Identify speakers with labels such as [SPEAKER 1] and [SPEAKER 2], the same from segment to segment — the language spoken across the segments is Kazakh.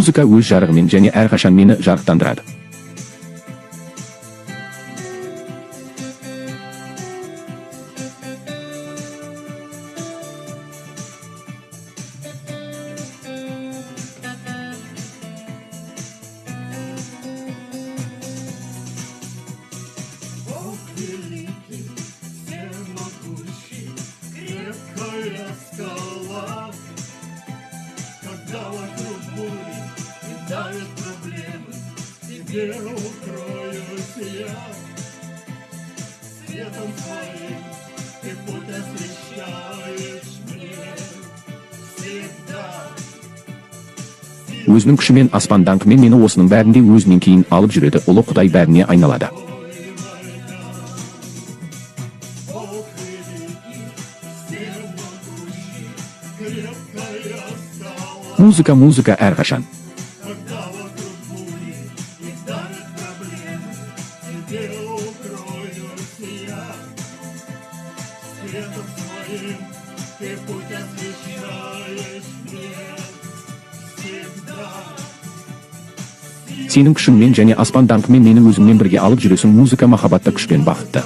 [SPEAKER 1] Muzika o'z jarig'imen және әрқашан meni жарықтандырады.
[SPEAKER 2] Давят проблемы, тебе укроюсь я. Светом своим ты путь освещаешь мне всегда.
[SPEAKER 1] Өзінің күшімен аспандан мен мені осының бәрінде өзінен кейін алып жүреді, ұлы Құдай бәріне айналады. Muzika әрқашан. Сенің күшіңмен және аспан даңқымен мені өзіңмен бірге алып жүресің. Музыка махаббатта күш пен бақытты.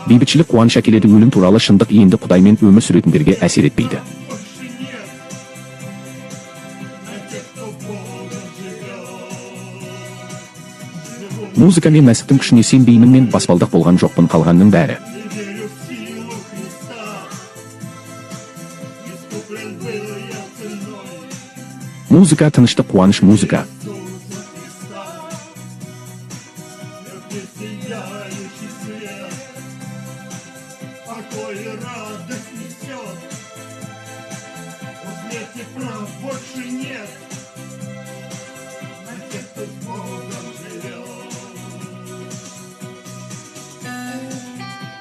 [SPEAKER 1] Бейбітшілік қуаныш әкеледі, өлім туралы шындық енді Құдаймен өмір сүретіндерге әсер етпейді. Музыка мен мәсіхтің күшіне сенбеймін, мен баспалдақ болған жоқпын, қалғанның бәрі. Музыка тыныштық, қуаныш, музыка.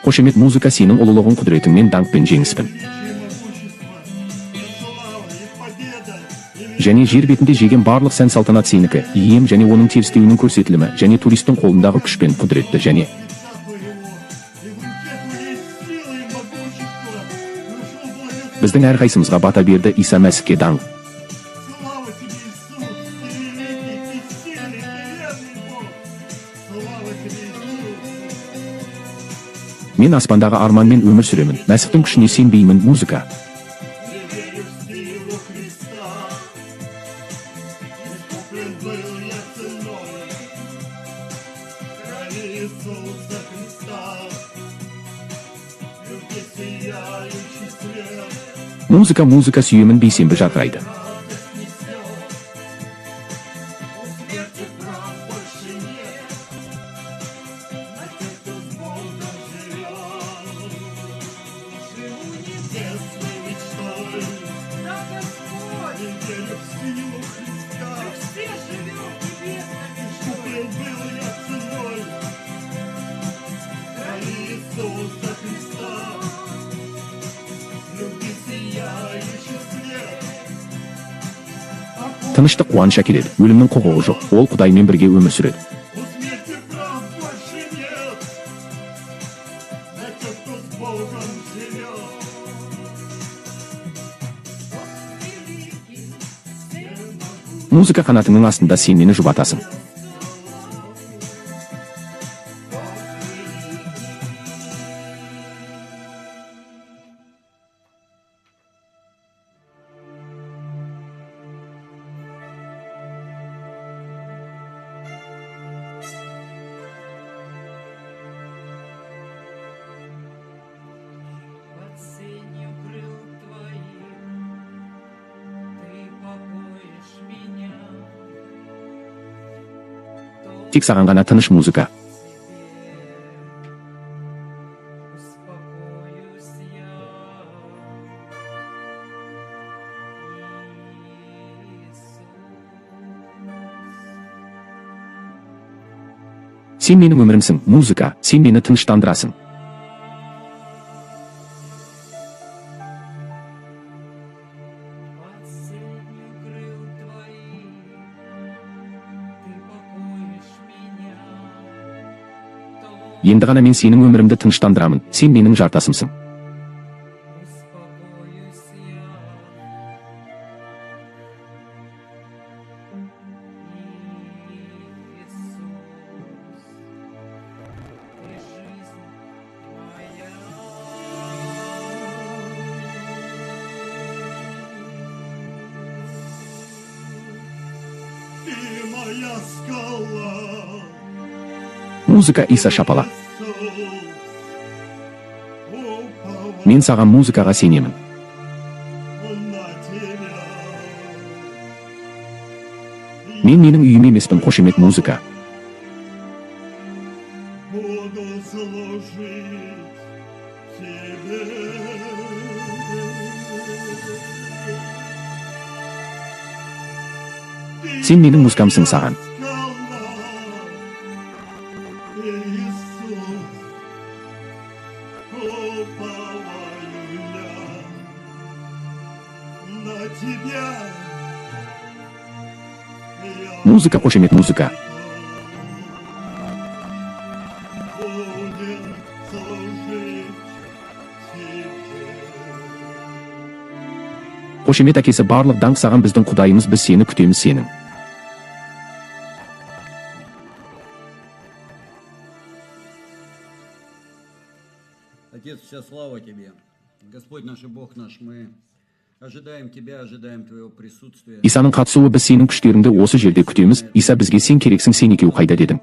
[SPEAKER 1] Қошемет музыка, сенің ұлылығың, құдіретіңмен даңқ пен жеңіспін. Және жер бетінде жеген барлық сән салтанат сенікі, ием және оның терістеуінің көрсетілімі, және туристің қолындағы күш пен құдіретті, және біздің әрқайсымызға бата берді Иса Мәсіхке даңқ. Мен аспандағы арманмен өмір сүремін, Мәсіхтің күшіне сенбеймін. Музыка. Музыка сүйемін, бейсенбі жарқырайды. Тыныштық, қуаныш әкеледі, өлімнің құқығы жоқ, ол Құдаймен бірге өмір сүреді. Музыка қанатының астында, сен мені жұбатасың. Тек саған ғана тыныш музыка. Сен менің өмірімсің, музыка, сен мені тыныштандырасың. Енді ғана мен сенің өмірімді тыныштандырамын, сен менің жартасымсың.
[SPEAKER 3] Успокоюсь я. Иисус, и жизнь моя.
[SPEAKER 2] Ты моя скала.
[SPEAKER 1] Музыка Иса Шапала.
[SPEAKER 2] Уповаю
[SPEAKER 1] Мен саған музыкаға сенемін.
[SPEAKER 2] на тебя.
[SPEAKER 1] Мен менің үйім емеспін, қошемет музыка.
[SPEAKER 2] Буду служить тебе.
[SPEAKER 1] Сен менің музыкамсың саған. Музыка, қошемет музыка. Қошемет әкесі, барлық даңқ саған, біздің Құдайымыз, біз сені күтеміз сенің.
[SPEAKER 4] Отец, вся слава Тебе. Господь наш и Бог наш, мы ожидаем Тебя, ожидаем Твоего присутствия.
[SPEAKER 1] Исаның қатысуы, біз сенің күштеріңді осы жерде күтеміз. Иса бізге, сен керексің, сен екеу қайда дедің.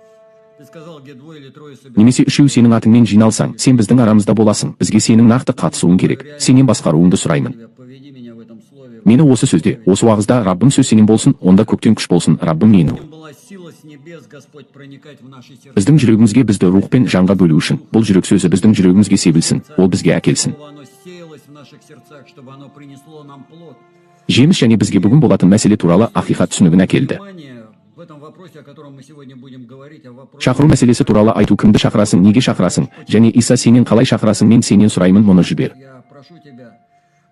[SPEAKER 4] Ты сказал, где двое или трое
[SPEAKER 1] Немесе үшеу сенің атыңмен жиналсаң, сен біздің арамызда боласың. Бізге сенің нақты қатысуың керек. Сенен басқаруыңды сұраймын.
[SPEAKER 4] Тебя, поведи меня в этом слове.
[SPEAKER 1] Мені осы сөзде, осы уағызда Раббым сөз сенен болсын, онда көктен күш болсын. Раббым менің.
[SPEAKER 4] Им была сила с небес, Господь, проникать в наши сердца.
[SPEAKER 1] Біздің жүрегімізге, бізді рух пен жанға бөлу үшін. Бұл жүрек сөзі біздің жүрегімізге себілсін. Ол бізге әкелсін.
[SPEAKER 4] Чтобы оно сеялось в наших сердцах, чтобы оно принесло нам плод.
[SPEAKER 1] Жеміс және бізге бүгін болатын мәселе туралы ақиқат түсінігін әкелді.
[SPEAKER 4] Внимание в этом вопросе, о котором мы сегодня будем говорить, о вопросе.
[SPEAKER 1] Шақыру мәселесі туралы айту, кімді шақырасың, неге шақырасың, және Иса сенен қалай шақырасың, мен сенен сұраймын, мұны жібер.
[SPEAKER 4] Я прошу Тебя,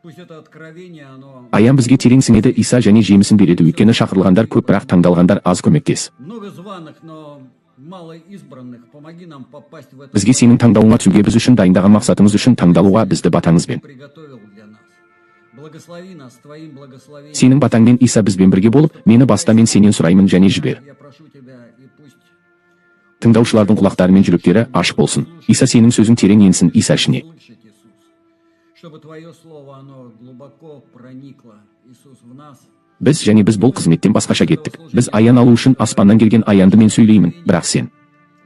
[SPEAKER 4] пусть это откровение, оно
[SPEAKER 1] Аян бізге терең сіңеді, Иса және жемісін береді, өйткені шақырылғандар көп, бірақ таңдалғандар аз. Көмектес.
[SPEAKER 4] много званых, но мало избранных. Помоги нам попасть в это.
[SPEAKER 1] Бізге сенің таңдауыңа түсуге, біз үшін дайындаған мақсатымыз үшін таңдалуға бізді батаңызбен.
[SPEAKER 4] Приготовил для нас. Благослови нас Твоим благословением.
[SPEAKER 1] Сенің батаңмен Иса бізбен бірге болып, мені баста, мен сенен сұраймын, және жібер.
[SPEAKER 4] Я прошу Тебя, и пусть
[SPEAKER 1] Тыңдаушылардың құлақтары мен жүректері ашық болсын. Иса сенің сөзің терең енсін Иса ішіне.
[SPEAKER 4] слышать, Иисус, чтобы Твое Слово, оно глубоко проникло, Иисус, в нас.
[SPEAKER 1] Біз және біз бұл қызметтен басқаша кеттік. Біз аян алу үшін аспаннан келген аянды мен сөйлеймін, бірақ сен.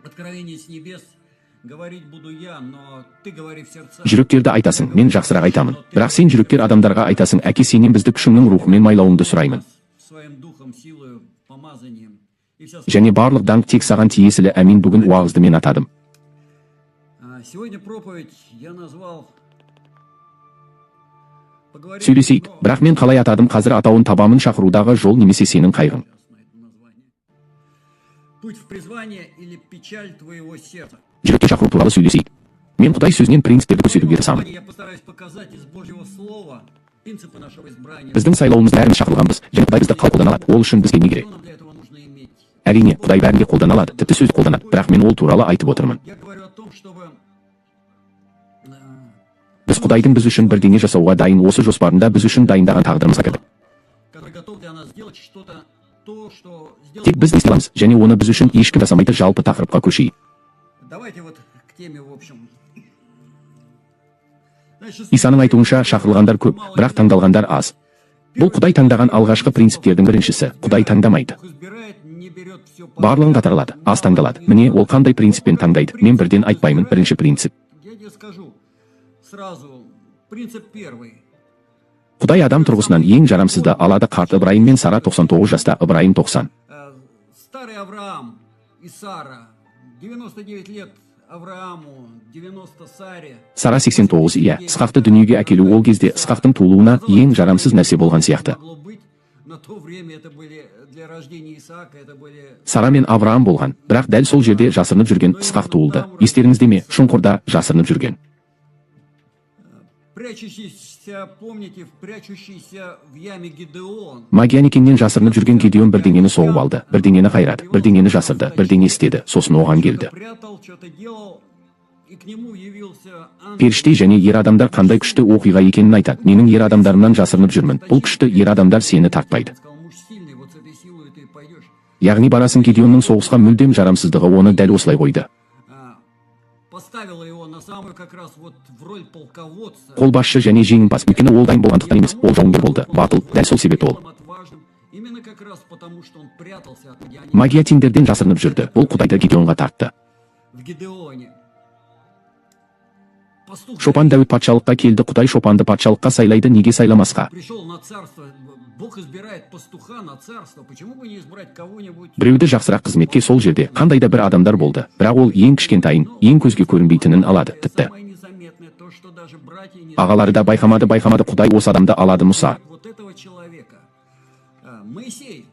[SPEAKER 4] Откровение с небес говорить буду я, но Ты говори в сердца.
[SPEAKER 1] Жүректерді айтасың, мен жақсырақ айтамын. Бірақ сен жүректер адамдарға айтасың, әке, сенен бізді күшіңнің рухымен майлауыңды сұраймын.
[SPEAKER 4] Своим духом, силою, помазанием. И вся
[SPEAKER 1] Және барлық даңқ тек саған тиесілі. Әмин. Бүгін уағызды мен атадым.
[SPEAKER 4] Сегодня проповедь я назвал «Поговорим
[SPEAKER 1] Сөйлесейік,
[SPEAKER 4] про
[SPEAKER 1] бірақ мен қалай атадым, қазір атауын табамын. Шақырудағы жол немесе сенің қайғың.
[SPEAKER 4] путь в призвание или печаль твоего сердца».
[SPEAKER 1] Жүрекке шақыру туралы сөйлесейік. Мен Құдай сөзінен принциптерді көрсетуге тырысамын.
[SPEAKER 4] Я постараюсь показать из Божьего Слова принципы нашего избрания.
[SPEAKER 1] Біздің сайлауымыз, бәріміз шақырылғанбыз, және Құдай бізді қалай қолдана алады, ол үшін бізге не керек?
[SPEAKER 4] Что нам для этого нужно иметь?
[SPEAKER 1] Әрине, Құдай бәрінде қолдана алады, тіпті сөз қолданады, бірақ мен ол туралы айтып отырмын.
[SPEAKER 4] Я говорю о том, чтобы
[SPEAKER 1] Біз Құдайдың біз үшін бірдеңе жасауға дайын, осы жоспарында біз үшін дайындаған тағдырымызға кірдік.
[SPEAKER 4] который готов для нас сделать что-то, то, что сделать.
[SPEAKER 1] Тек біз не істей аламыз, және оны біз үшін ешкім жасамайды. Жалпы тақырыпқа көшейік.
[SPEAKER 4] Давайте вот к теме в общем. Значит,
[SPEAKER 1] Исаның айтуынша шақырылғандар көп, бірақ таңдалғандар аз. Бұл Құдай таңдаған алғашқы принциптердің біріншісі. Құдай таңдамайды.
[SPEAKER 4] Бог избирает, не берет всё по-
[SPEAKER 1] Барлығын қатарылады, аз таңдалады. Міне, ол қандай принциппен таңдайды? Мен бірден айтпаймын. Бірінші принцип.
[SPEAKER 4] Я тебе скажу сразу. Принцип первый.
[SPEAKER 1] Құдай адам тұрғысынан ең жарамсызды алады. Қарт Ыбырайым мен Сара 99 жаста, Ыбырайым 90.
[SPEAKER 4] Старый Авраам и Сара. 99 лет Аврааму, 90 Саре.
[SPEAKER 1] Сара 89, иә. Ысқақты дүниеге әкелу ол кезде Ысқақтың туылуына ең жарамсыз нәрсе болған сияқты.
[SPEAKER 4] Могло быть. На то время это были для рождения Исаака, это были
[SPEAKER 1] Сара мен Авраам болған, бірақ дәл сол жерде жасырынып жүрген Ысқақ туылды. Естеріңізде ме? Шұңқырда жасырынып жүрген.
[SPEAKER 4] прячущийся, помните, прячущийся в яме Гидеон.
[SPEAKER 1] Магианикеннен жасырынып жүрген Гедеон бірдеңені соғып алды, бірдеңені қайрады, бірдеңені жасырды, бірдеңе істеді, сосын оған келді.
[SPEAKER 4] Прятал, что-то делал, и к нему явился ангел.
[SPEAKER 1] Періште және ер адамдар қандай күшті оқиға екенін айтады. Менің ер адамдарымнан жасырынып жүрмін. Бұл күшті ер адамдар сені тартпайды.
[SPEAKER 4] Он сказал, муж сильный, вот с этой силой ты пойдешь.
[SPEAKER 1] Яғни барасың Гедеонның соғысқа мүлдем жарамсыздығы оны дәл осылай қойды.
[SPEAKER 4] Поставила его на самую как раз вот в роль полководца.
[SPEAKER 1] Қолбасшы және жеңімпаз. Өйткені ол дайын болғандықтан емес, ол жауынгер болды. Батыл, дәл сол себепті ол.
[SPEAKER 4] Отважным. Именно как раз потому, что он прятался от медианитов
[SPEAKER 1] Магиатиндерден жасырынып жүрді. Ол Құдайды Гедеонға тартты.
[SPEAKER 4] в Гедеоне. Пастух
[SPEAKER 1] Шопан Дәуіт патшалыққа келді. Құдай Шопанды патшалыққа сайлайды, неге сайламасқа?
[SPEAKER 4] пришел на царство. Бог избирает пастуха на царство. Почему бы не избрать кого-нибудь?
[SPEAKER 1] Біреуді жақсырақ қызметке сол жерде қандай да бір адамдар болды. Бірақ ол ең кішкентайын, ең көзге көрінбейтінін алады. Тіпті
[SPEAKER 4] Самое незаметное то, что даже братья не
[SPEAKER 1] ағалары да байқамады. Құдай осы адамды алады. Мұса.
[SPEAKER 4] вот этого человека. Моисей.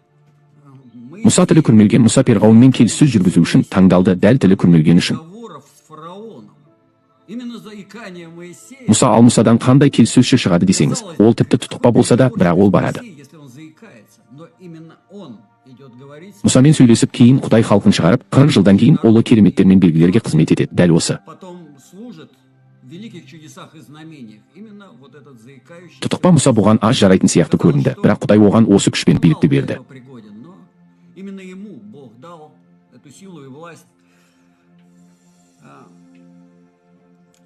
[SPEAKER 1] Мұса тілі күрмелген. Мұса перғауынмен келіссөз жүргізу үшін таңдалды. Дәл тілі күрмелген үшін.
[SPEAKER 4] Разговоров с фараоном. Именно заикание Моисея.
[SPEAKER 1] Мұса ал Мұсадан қандай келіссөзші шығады десеңіз, ол тіпті тұтықпа болса да, бірақ ол барады.
[SPEAKER 4] Если он заикается, но именно он идет говорить.
[SPEAKER 1] Мұсамен сөйлесіп, кейін Құдай халқын шығарып, 40 жылдан кейін олы кереметтер мен белгілерге қызмет етеді. Дәл осы.
[SPEAKER 4] Потом служит в великих чудесах и знамениях. Именно вот этот заикающий.
[SPEAKER 1] Тұтықпа Мұса бұған аз жарайтын сияқты көрінді, бірақ Құдай оған осы күш пен билікті берді.
[SPEAKER 4] Пригоден, но именно ему Бог дал эту силу и власть.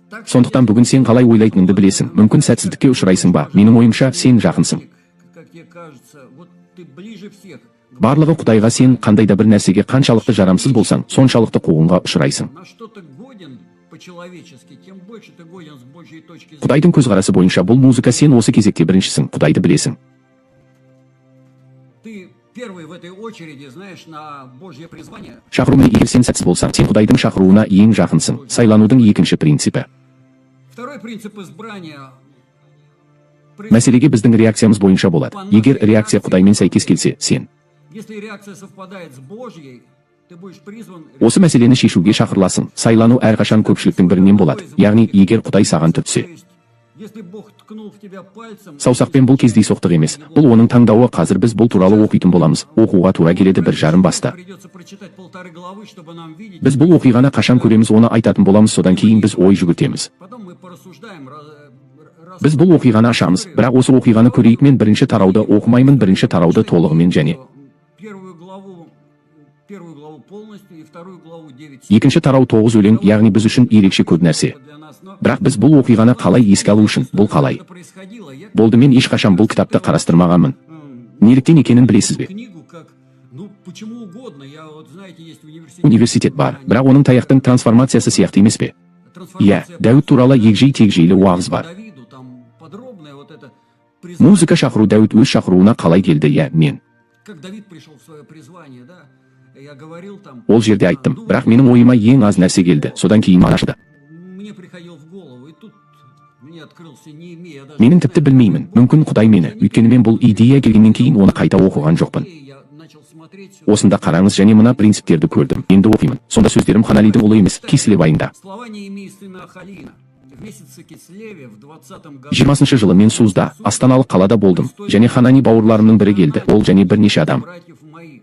[SPEAKER 4] Так что
[SPEAKER 1] Сондықтан бүгін сен қалай ойлайтыныңды білесің. Мүмкін сәтсіздікке ұшырайсың ба? Менің ойымша, сен жақынсың.
[SPEAKER 4] как тебе кажется, вот ты ближе всех.
[SPEAKER 1] Барлығы Құдайға. Сен қандай да бір нәрсеге қаншалықты жарамсыз болсаң, соншалықты қуғынға ұшырайсың.
[SPEAKER 4] На что ты годен по-человечески, тем больше ты годен с Божьей точки зрения.
[SPEAKER 1] Құдайдың көзқарасы бойынша бұл музыка. Сен осы кезекте біріншісің. Құдайды білесің.
[SPEAKER 4] Ты первый в этой очереди знаешь на Божье призвание.
[SPEAKER 1] Шақырумен егер сен сәтсіз болсаң, сен Құдайдың шақыруына ең жақынсың. Сайланудың екінші принципі.
[SPEAKER 4] Второй принцип избрания.
[SPEAKER 1] Мәселеге біздің реакциямыз бойынша болады. Егер реакция Құдаймен сәйкес келсе, сен
[SPEAKER 4] Если реакция совпадает с Божьей, ты будешь призван.
[SPEAKER 1] осы мәселені шешуге шақырыласың. Сайлану әрқашан көпшіліктің бірінен болады. Яғни, егер Құдай саған түртсе.
[SPEAKER 4] То есть, если Бог ткнул в тебя пальцем,
[SPEAKER 1] Саусақпен бұл кездейсоқтық емес. Бұл оның таңдауы. Қазір біз бұл туралы оқитын боламыз. Оқуға тура келеді 1,5 баста.
[SPEAKER 4] придется прочитать 1,5 главы, чтобы нам видеть.
[SPEAKER 1] Біз бұл оқиғаны қашан көреміз, оны айтатын боламыз. Содан кейін біз ой жүгіртеміз.
[SPEAKER 4] Потом мы порассуждаем.
[SPEAKER 1] Біз бұл оқиғаны ашамыз. Бірақ осы оқиғаны көрейік. Мен бірінші тарауды оқымаймын. Бірінші тарауды толығымен және
[SPEAKER 4] Первую главу полностью и вторую главу 9.
[SPEAKER 1] екінші тарау 9 өлең, яғни біз үшін ерекше көп нәрсе.
[SPEAKER 4] Для нас, но
[SPEAKER 1] Бірақ біз бұл оқиғаны қалай еске алу үшін, бұл қалай
[SPEAKER 4] это происходило. Я
[SPEAKER 1] болды? Мен ешқашан бұл кітапты қарастырмағанмын. Неліктен екенін білесіз бе?
[SPEAKER 4] книгу как, ну, почему угодно. Я вот, знаете, есть
[SPEAKER 1] Университет бар, бірақ оның таяқтың трансформациясы сияқты емес пе? Иә,
[SPEAKER 4] трансформация
[SPEAKER 1] Дәуіт туралы егжей-тегжейлі уағыз бар.
[SPEAKER 4] Давиду, там подробное вот это призвание.
[SPEAKER 1] Музыка шақыру. Дәуіт өз шақыруына қалай келді? Иә, мен
[SPEAKER 4] Как Давид пришел в свое призвание, да? Я говорил там.
[SPEAKER 1] ол жерде айттым, бірақ менің ойыма ең аз нәрсе келді. Содан кейін ашты.
[SPEAKER 4] Мне приходил в голову, и тут мне открылся не имея даже.
[SPEAKER 1] Менің тіпті білмеймін. Мүмкін Құдай мені, өйткені мен бұл идея келгеннен кейін оны қайта оқыған жоқпын.
[SPEAKER 4] Я начал смотреть.
[SPEAKER 1] Осында қараңыз, және мына принциптерді көрдім. Енді оқимын. Сонда сөздерім Ханалидің ұлы емес, Кислев айында.
[SPEAKER 4] Слова Неемии сына Халина. В месяце Кислеве в 20-м году.
[SPEAKER 1] 20 жылы мен Сузда, астаналық қалада болдым, және Ханани бауырларымның бірі келді. Ол және бірнеше адам.
[SPEAKER 4] Братьев моих.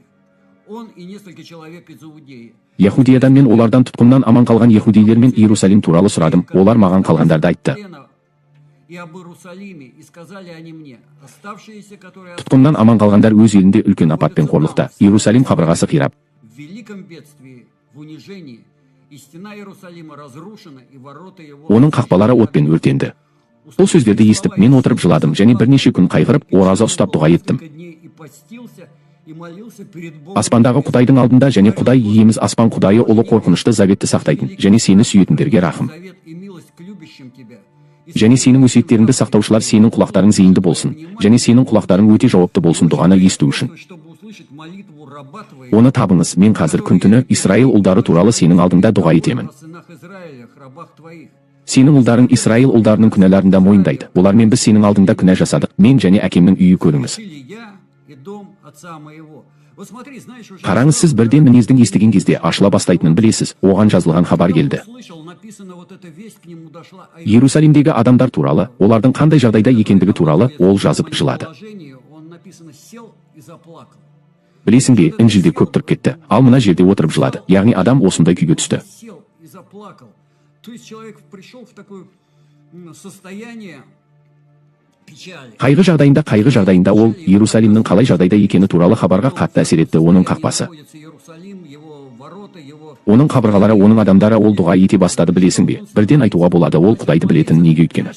[SPEAKER 4] Он и несколько человек из Иудеи.
[SPEAKER 1] Яхудиядан мен олардан тұтқыннан аман қалған яхудейлер мен Иерусалим туралы сұрадым. Олар маған қалғандарды айтты.
[SPEAKER 4] И об Иерусалиме, и сказали они мне, оставшиеся, которые
[SPEAKER 1] Тұтқыннан аман қалғандар өз елінде үлкен апат пен қорлықта. Иерусалим қабырғасы қирап,
[SPEAKER 4] в великом бедствии, в унижении, и стена Иерусалима разрушена, и ворота его.
[SPEAKER 1] оның қақпалары отпен өртенді. Бұл сөздерді естіп, мен отырып жыладым, және бірнеше күн қайғырып, ораза ұстап дұға еттім. Аспандағы Құдайдың алдында, және Құдай иеміз аспан Құдайы ұлы қорқынышты заветті сақтайтын, және сені сүйетіндерге рахым. Және сенің өсиеттеріңді сақтаушылар сенің құлақтарың зейінді болсын, және сенің құлақтарың өте жауапты болсын дұғаны есту үшін. Оны табыңыз. Мен қазір күн-түні Исраил ұлдары туралы сенің алдыңда дұға етемін. Сенің ұлдарың Исраил ұлдарының күнәларында мойындайды. Олармен біз сенің алдыңда күнә жасадық. Мен және әкемнің үйі көріңіз. Қараңыз, сіз бірден мінездің естіген кезде ашыла бастайтынын білесіз. Оған жазылған хабар келді. Иерусалимдегі адамдар туралы, олардың қандай жағдайда екендігі туралы ол жазып жылады. Білесің бе, Інжілде көп тұрып кетті, ал мына жерде отырып жылады. Яғни адам осындай күйге түсті.
[SPEAKER 4] То есть человек пришел в такое состояние печали.
[SPEAKER 1] Қайғы жағдайында ол Иерусалимнің қалай жағдайда екені туралы хабарға қатты әсер етті. Оның қақпасы, оның қабырғалары, оның адамдары, ол дұға ете бастады. Білесің бе, бірден айтуға болады, ол Құдайды білетін. Неге? Өйткені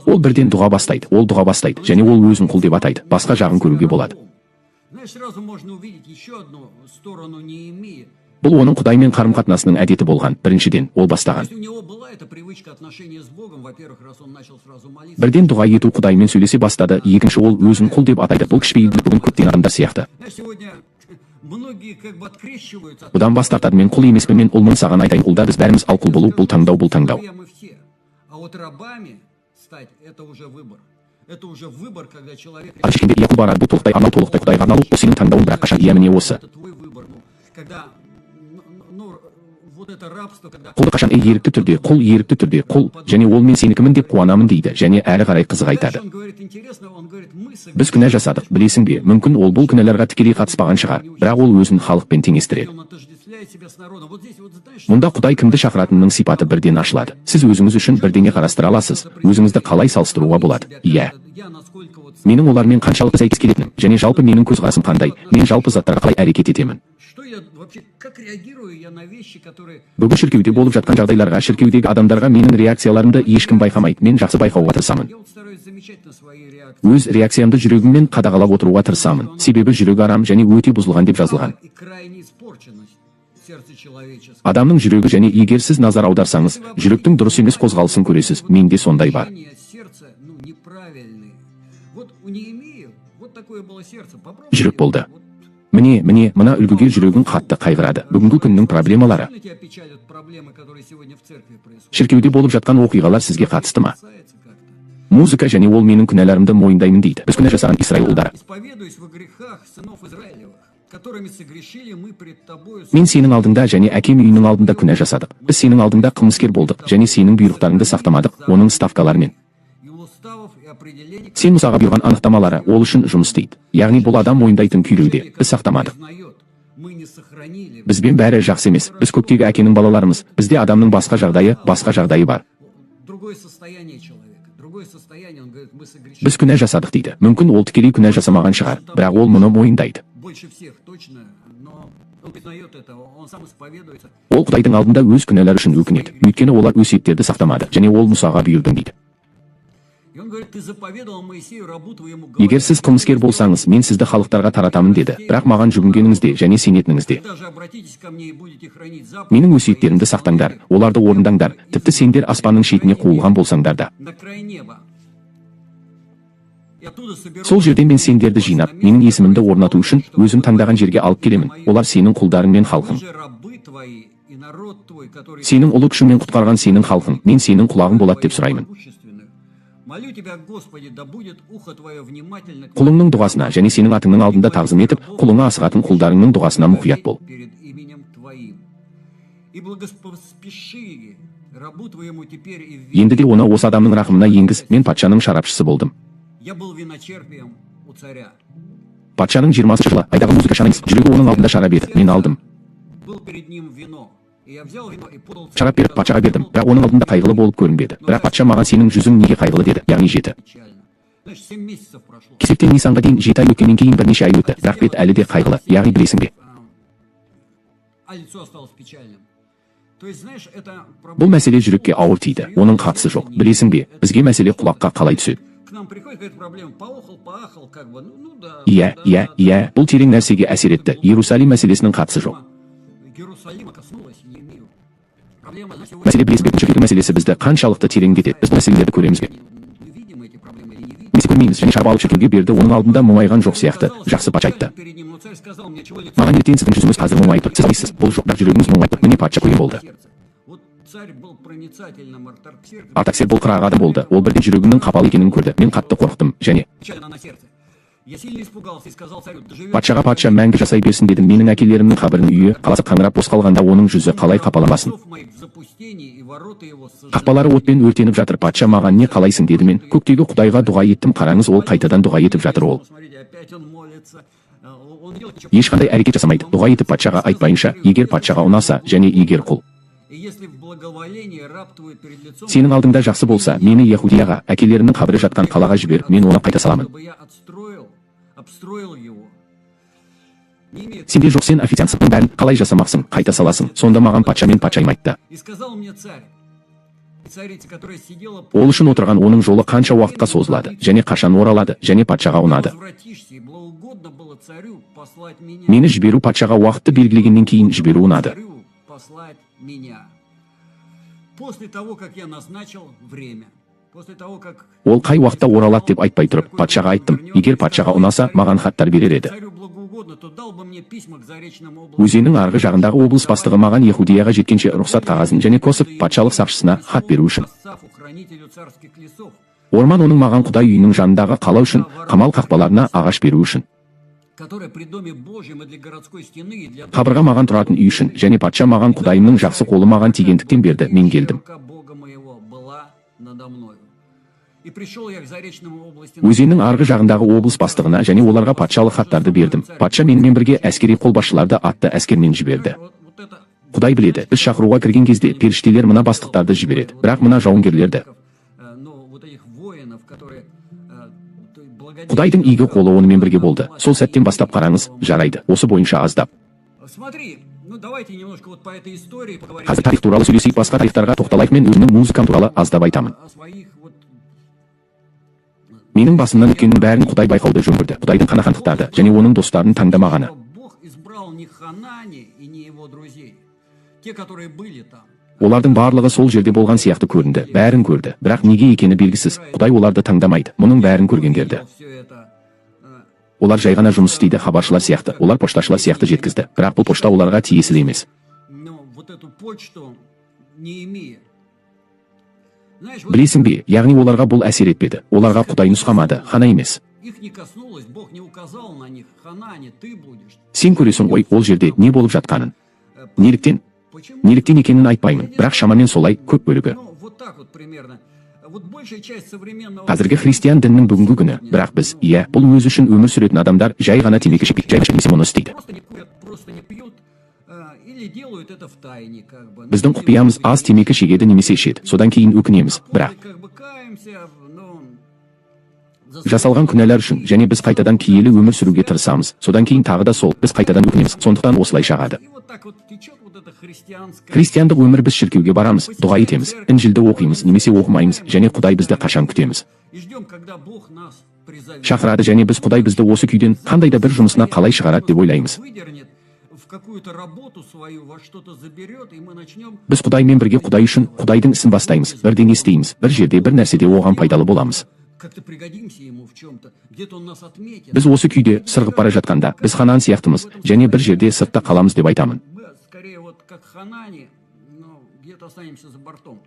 [SPEAKER 1] ол бірден дұға бастайды, және ол өзін құл деп атайды. Басқа жағын көруге болады. Бұл оның Құдаймен қарым-қатынасының әдеті болған. Біріншіден, ол бастаған. Бірден дұға ету, Құдаймен сөйлесе бастады. Екінші, ол өзін құл деп атайды. Бұл кішіпейілдік бүгін көптеген адамдар сияқты. Бұдан бас тартады. Мен құл емеспін, мен ұлмын. Саған айтайын, ұлда біз бәріміз, ал құл болу бұл таңдау. Аршекенде құл барады, бұл толықтай арнау, толықтай Құдайға арналу. Бұл сенің таңдауың, бірақ қашан? Міне осы. Құлды қашан? Ерікті түрде құл, және ол мен сенікімін деп қуанамын дейді, және әрі қарай қызық айтады. Біз күнә жасадық, білесің бе? Мүмкін ол бұл күнәларға тікелей қатыспаған шығар, бірақ ол өзін халықпен теңестіреді. Мұнда Құдай кімді шақыратынының сипаты бірден ашылады. Сіз өзіңіз үшін бірдеңе қарастыра аласыз, өзіңізді қалай салыстыруға болады? Иә, менің олармен қаншалықты сәйкес келетінім, және жалпы менің көзқарасым қандай, мен жалпы заттарға қалай әрекет етемін. Бүгін шіркеуде болып жатқан жағдайларға, шіркеудегі адамдарға менің реакцияларымды ешкім байқамайды. Мен жақсы байқауға тырысамын. Өз реакциямды жүрегіммен қадағалап отыруға тырысамын. Себебі жүрегі арам және өте бұзылған деп жазылған. Адамның жүрегі, және егер сіз назар аударсаңыз, жүректің дұрыс емес қозғалысын көресіз. Менде сондай бар. Жүрек болды. Міне, мына үлгіге жүрегің қатты қайғырады. Бүгінгі күннің проблемалары. Шіркеуде болып жатқан оқиғалар сізге қатысты ма? Музыка, және ол менің күнәларымды мойындаймын дейді. Біз күнә жасаған Израиль ұлдары. Мен сенің алдыңда және әкем үйінің алдында күнә жасадық. Біз сенің алдыңда қылмыскер болдық, және сенің бұйрықтарыңды сақтамадық, оның ставкаларымен. Сен Мұсаға бұйырған анықтамалары ол үшін жұмыс істейді. Яғни бұл адам мойындайтын күйреуде. Біз сақтамадық. Бізбен бәрі жақсы емес. Біз көктегі әкенің балаларымыз. Бізде адамның басқа жағдайы бар. Біз күнә жасадық дейді. Мүмкін ол тікелей күнә жасамаған шығар, бірақ ол мұны мойындайды. Ол Құдайдың алдында өз күнәлары үшін өкінеді. Өйткені олар өсиеттерді сақтамады, және ол Мұсаға бұйырдың дейді. Егер сіз қылмыскер болсаңыз, мен сізді халықтарға таратамын деді, бірақ маған жүгінгеніңізде және сенетініңізде менің өсиеттерімді сақтаңдар, оларды орындаңдар, тіпті сендер аспанның шетіне қуылған болсаңдар да. Сол жерден мен сендерді жинап, менің есімімді орнату үшін өзім таңдаған жерге алып келемін. Олар сенің құлдарың мен халқың. Сенің ұлы күшіңмен құтқарған сенің халқың, мен сенің құлағың болады деп сұраймын. Құлыңның дұғасына және сенің атыңның алдында тағзым етіп, құлыңа асығатын құлдарыңның дұғасына мұқият бол. Енді де оны осы адамның рақымына енгіз. Мен патшаның шарапшысы болдым. Патшаның 20-шы жылы айдағы музыка шанайыз, жүрегі оның алдында шарап еді. Мен алдым. Шарап беріп патшаға бердім, бірақ оның алдында қайғылы болып көрінбеді. Бірақ патша маған сенің жүзің неге қайғылы деді, яғни 7. Кесектен Нисанға дейін 7 ай өткеннен кейін бірнеше ай өтті, бірақ бет әлі де қайғылы, яғни білесің бе. Бұл мәселе жүрекке ауыр тиді, оның қатысы жоқ. Білесің бе, бізге мәселе құлаққа қалай түседі. Иә, бұл терең нәрсеге әсер етті. Иерусалим мәселесінің қатысы жоқ. Мәселе білесің бе, жүрегі мәселесі бізді қаншалықты тереңдетеді. Біз бұл мәселелерді көреміз бе? Немесе көрмейміз, және шарап алып шіркеуге берді, оның алдында мұңайған жоқ сияқты. Жақсы, патша айтты. Маған ертең сіздің жүзіңіз қазір мұңайып тұр. Сіз айсыз, бұл жоқ, бірақ жүрегіңіз мұңайып тұр. Міне патша көйім болды. Артаксер бұл қырағы адам болды. Ол бірден жүрегімнің қапалы екенін көрді. Мен қатты қорықтым, және патшаға, патша мәңгі жасай берсін дедім. Менің әкелерімнің қабірінің үйі, қаласы қаңырап бос қалғанда оның жүзі қалай қапаланбасын. Қақпалары отпен өртеніп жатыр. Патша маған не қалайсың деді. Мен көктегі Құдайға дұға еттім. Қараңыз, ол қайтадан дұға етіп жатыр. Ол
[SPEAKER 4] Он делает ничего.
[SPEAKER 1] ешқандай әрекет жасамайды. Дұға етіп патшаға айтпайынша, егер патшаға ұнаса және егер құл
[SPEAKER 4] И если в благоволении раб твой перед лицом,
[SPEAKER 1] сенің алдыңда жақсы болса, мені Яхудияға, әкелерінің қабірі жатқан қалаға жібер, мен оны қайта саламын.
[SPEAKER 4] чтобы я обстроил его. Не имеет.
[SPEAKER 1] Сенде жоқ, сен официанттың бәрін қалай жасамақсың, қайта саласың. Сонда маған патша мен патшайым айтты.
[SPEAKER 4] И сказал мне царь, царица, которая сидела,
[SPEAKER 1] Ол үшін отырған оның жолы қанша уақытқа созылады, және қашан оралады, және патшаға ұнады.
[SPEAKER 4] возвратишься, и благоугодно было царю послать меня.
[SPEAKER 1] Мені жіберу патшаға уақытты белгілегеннен кейін жіберу ұнады.
[SPEAKER 4] Царю послать меня. После того, как я назначил время. После того, как
[SPEAKER 1] Ол қай уақытта оралады деп айтпай тұрып, патшаға айттым, егер патшаға ұнаса, маған хаттар берер еді.
[SPEAKER 4] царю благоугодно, то дал бы мне письма к заречному областу.
[SPEAKER 1] Өзеннің арғы жағындағы облыс бастығы маған Яхудияға жеткенше рұқсат қағазын және косып патшалық сақшысына хат беру үшін.
[SPEAKER 4] Сафу, хранителю царских лесов,
[SPEAKER 1] Орман оның маған Құдай үйінің жанындағы қала үшін, қамал қақпаларына ағаш беру үшін.
[SPEAKER 4] который при доме Божьем и для городской стены, и для
[SPEAKER 1] Қабырға маған тұратын үй үшін, және патша маған Құдайымның жақсы қолы маған тигендіктен берді, мен келдім.
[SPEAKER 4] рука Бога моего была надо мною. И пришел я к заречному области.
[SPEAKER 1] Өзеннің арғы жағындағы облыс бастығына және оларға патшалық хаттарды бердім. Патша менімен бірге әскери қолбасшыларды атты әскермен жіберді.
[SPEAKER 4] Вот это
[SPEAKER 1] Құдай біледі, біз шақыруға кірген кезде періштелер мына бастықтарды жібереді, бірақ мына жауынгерлерді.
[SPEAKER 4] ну, вот этих воинов, которые
[SPEAKER 1] Құдайдың игі қолы онымен бірге болды. Сол сәттен бастап қараңыз, жарайды, осы бойынша аздап.
[SPEAKER 4] Смотри, ну давайте немножко вот по этой истории поговорим.
[SPEAKER 1] Қазір тарих туралы сөйлесейік, басқа тарихтарға тоқталайық, мен өзімнің музыкам туралы аздап айтамын.
[SPEAKER 4] О своих вот
[SPEAKER 1] Менің басымнан өткеннің бәрін Құдай байқауды жөн көрді. Құдайдың қанахандықтарды және оның достарын таңдамағаны.
[SPEAKER 4] Бог избрал не Ханани и не его друзей, те, которые были там.
[SPEAKER 1] Олардың барлығы сол жерде болған сияқты көрінді, бәрін көрді. Бірақ неге екені белгісіз, Құдай оларды таңдамайды. Мұның бәрін көргендерді.
[SPEAKER 4] Все это,
[SPEAKER 1] Олар жай ғана жұмыс істейді, хабаршылар сияқты. Олар пошташылар сияқты жеткізді. Бірақ бұл пошта оларға тиесілі емес.
[SPEAKER 4] но вот эту почту не имея. Знаешь, вот
[SPEAKER 1] Білесің бе, яғни оларға бұл әсер етпеді. Оларға Құдай нұсқамады, хана емес.
[SPEAKER 4] их не коснулось, Бог не указал на них. Ханани, ты будешь.
[SPEAKER 1] Сен көресің ғой, ол жерде не болып жатқанын. Неліктен?
[SPEAKER 4] Почему?
[SPEAKER 1] Неліктен екенін айтпаймын, бірақ шамамен солай көп бөлігі.
[SPEAKER 4] Ну, вот так вот примерно. Вот большая часть современного...
[SPEAKER 1] Қазіргі христиан дінінің бүгінгі күні, бірақ біз, иә, бұл өзі үшін өмір сүретін адамдар жай ғана темекі шекпейді, жай немесе мұны істейді.
[SPEAKER 4] Просто не курят, просто не пьют, или делают это в тайне, как бы.
[SPEAKER 1] Біздің құпиямыз аз темекі шегеді немесе ішеді, содан кейін өкінеміз, бірақ
[SPEAKER 4] Как бы каемся, но...
[SPEAKER 1] жасалған күнәлар үшін және біз қайтадан киелі өмір сүруге тырысамыз, содан кейін тағы да сол, біз қайтадан өкінеміз, сондықтан осылай шағады.
[SPEAKER 4] И вот так вот течет вот это христианское...
[SPEAKER 1] Христиандық өмір біз шіркеуге барамыз, дұға етеміз, інжілді оқимыз немесе оқымаймыз, және Құдай бізді қашан күтеміз.
[SPEAKER 4] И ждем, когда Бог нас призовет.
[SPEAKER 1] Шақырады және біз Құдай бізді осы күйден қандай да бір жұмысына қалай шығарады деп ойлаймыз.
[SPEAKER 4] Выдернет в какую-то работу свою, во что-то заберет, и мы начнем...
[SPEAKER 1] Біз Құдаймен бірге Құдай үшін Құдайдың ісін бастаймыз, бірдеңе істейміз, бір жерде бір нәрседе оған пайдалы боламыз.
[SPEAKER 4] Как-то пригодимся ему в чем-то. Где-то он нас отметит.
[SPEAKER 1] Біз осы күйде сырғып бара жатқанда, біз Ханан сияқтымыз, және бір жерде сыртта қаламыз деп айтамын.
[SPEAKER 4] Мы скорее вот как Ханани, но где-то останемся за бортом.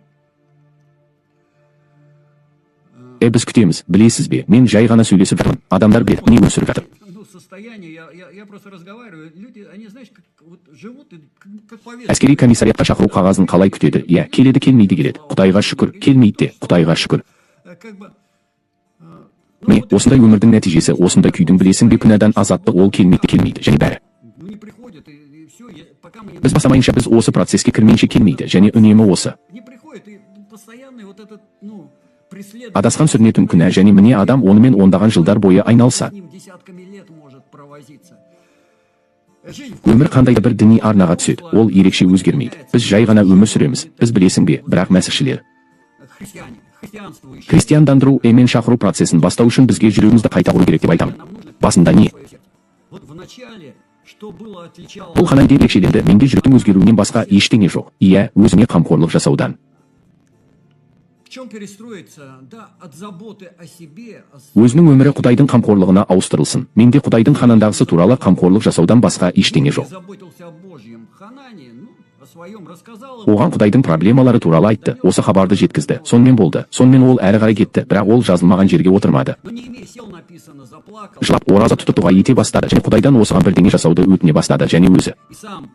[SPEAKER 1] Біз күтеміз, білесіз бе, мен жай ғана сөйлесіп жатырмын, адамдар бе, не өмір сүріп жатыр.
[SPEAKER 4] Ну, состояние, я просто разговариваю, люди, они, знаешь, как вот живут, и как повестка.
[SPEAKER 1] Әскери комиссариатқа шақыру қағазын қалай күтеді? Иә, келеді, келмейді, келеді. Құдайға шүкір, келмейді де, Құдайға шүкір.
[SPEAKER 4] Как бы...
[SPEAKER 1] Міне, осындай өмірдің нәтижесі, осындай күйдің, білесің бе, күнәдан азаттық, ол келмейді, келмейді, және бәрі.
[SPEAKER 4] Ну, не приходят, и все, пока мы
[SPEAKER 1] Біз бастамайынша біз осы процеске кірмейінше келмейді, және үнемі осы.
[SPEAKER 4] не приходит, и постоянный вот этот, ну, преследование.
[SPEAKER 1] Адасқан сүрінетін күнә, және міне адам онымен ондаған жылдар бойы айналса.
[SPEAKER 4] С ним десятками лет может провозиться. Жизнь
[SPEAKER 1] Өмір қандай да бір діни арнаға түседі, ол ерекше өзгермейді. Біз жай ғана өмір сүреміз, біз білесің бе, бірақ мәсіхшілер.
[SPEAKER 4] христиане, христианствующие.
[SPEAKER 1] Христиандандыру, емен шақыру процесін бастау үшін бізге жүрегімізді қайта құру керек деп айтамын.
[SPEAKER 4] Нам нужно...
[SPEAKER 1] Басында не?
[SPEAKER 4] Вот в начале, что было отличало...
[SPEAKER 1] Бұл қандай деп ерекшеленді, менде жүректің өзгеруінен басқа ештеңе жоқ. Иә, өзіңе қамқорлық жасаудан.
[SPEAKER 4] В чем перестроиться, да, от заботы о себе,
[SPEAKER 1] Өзінің өмірі Құдайдың қамқорлығына ауыстырылсын. Менде Құдайдың ханандағысы туралы қамқорлық жасаудан басқа ештеңе жоқ.
[SPEAKER 4] заботился о Божьем Ханане, ну, о своем рассказал.
[SPEAKER 1] Оған Құдайдың проблемалары туралы айтты, осы хабарды жеткізді. Сонымен болды. Сонымен ол әрі қарай кетті, бірақ ол жазылмаған жерге отырмады.
[SPEAKER 4] Но не имея сил написано, заплакал.
[SPEAKER 1] Жылап, ораза тұтып дұға ете бастады, және Құдайдан осыған бірдеңе жасауды өтіне бастады, және өзі.
[SPEAKER 4] И сам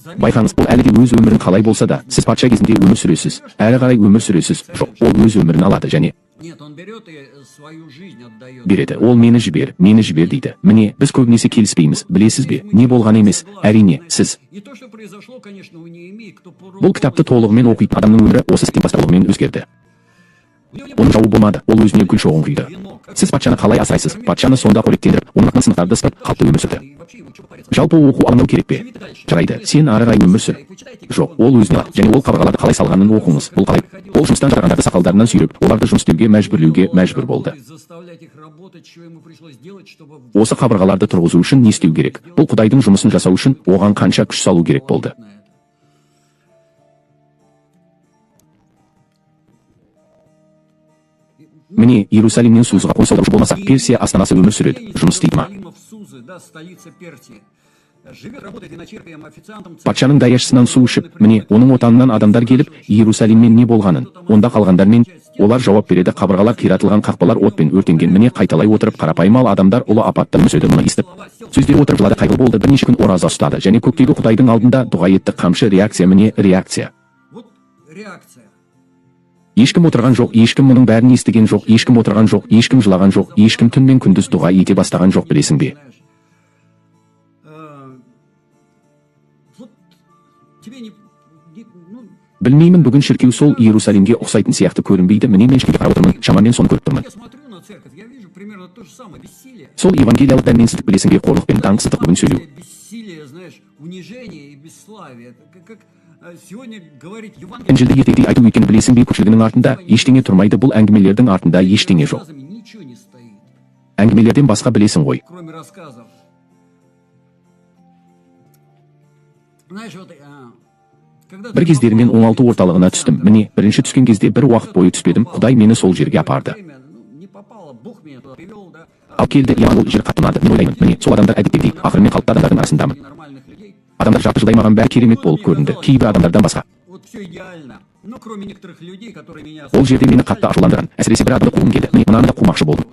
[SPEAKER 1] Байқаңыз, ол әлі де өз өмірін қалай болса да, сіз патша кезінде өмір сүресіз, әрі қарай өмір сүресіз. Жоқ, ол өз өмірін алады және
[SPEAKER 4] Нет, он берет и свою жизнь отдает.
[SPEAKER 1] береді. Ол мені жібер дейді. Міне, біз көбінесе келіспейміз, білесіз бе? Не болған емес, әрине, сіз.
[SPEAKER 4] И то, что произошло, конечно, у Неемии, кто
[SPEAKER 1] Бұл кітапты толығымен оқитын адамның өмірі осы істен басталуымен өзгерді. Оның жауы болмады, ол өзіне гүл шоғын құйды. Сіз патшаны қалай асырайсыз? Патшаны сонда қоректендіріп, оның сынықтарды сынып, қалыпты өмір сүрді. Жалпы оқу алынау керек пе? Жарайды, сен ары қарай өмір сүр. Жоқ, ол өзіне алады, және ол қабырғаларды қалай салғанын оқыңыз. Бұл қалай? Ол жұмыстан жатқандарды сақалдарынан сүйреп, оларды жұмыс істеуге мәжбүр болды. Осы қабырғаларды тұрғызу үшін не істеу керек? Бұл Құдайдың жұмысын жасау үшін оған қанша күш салу керек болды? Міне, Иерусалимнен Сузға қоныс аударушы болмаса, Персия астанасы өмір сүреді, жұмыс істейді ма? Патшаның даяшысынан су ішіп, міне, оның отанынан адамдар келіп, Иерусалиммен не болғанын, онда қалғандармен, олар жауап береді. Қабырғалар қиратылған, қақпалар отпен өртенген. Міне, қайталай отырып, қарапайым адамдар ұлы апаттан мүседі. Мұны естіп, сөздері отырып жылады, қайғылы болды. Бірнеше күн ораза ұстады және көктегі Құдайдың алдында дұға етті. Қамшы реакция, міне, реакция. Ешкім отырған жоқ, ешкім мұның бәрін естіген жоқ, ешкім отырған жоқ, ешкім жылаған жоқ, ешкім түн мен күндіз дұға ете бастаған жоқ, білесің бе? Білмеймін, бүгін шіркеу сол Иерусалимге ұқсайтын сияқты көрінбейді. Міне, мен шіркеуге қарап отырмын, шамамен соны көріп тұрмын. Сол евангелиялық дәрменсіздік, білесің бе, қорлық пен даңқсыздық бүгін сөйлеу. Інжілді ертегідей айту екені білесің бе, көпшілігінің артында ештеңе тұрмайды, бұл әңгімелердің артында ештеңе жоқ. Әңгімелерден басқа білесің ғой. Бір кездері мен оңалту орталығына түстім. Міне, бірінші түскен кезде бір уақыт бойы түспедім, Құдай мені сол жерге апарды. Ал келді, яғни ол жер қатты ұнады. Мен ойлаймын, міне, сол адамдар әдеттегідей, ақыры мен қалыпты адамдардың арасындамын. Адамдар жарты жылдай маған бәрі керемет болып көрінді, кейбір адамдардан басқа. Ол жерде мені қатты ашуландырған, әсіресе бір адамды қуғым келді. Міне, мынаны да қумақшы болдым.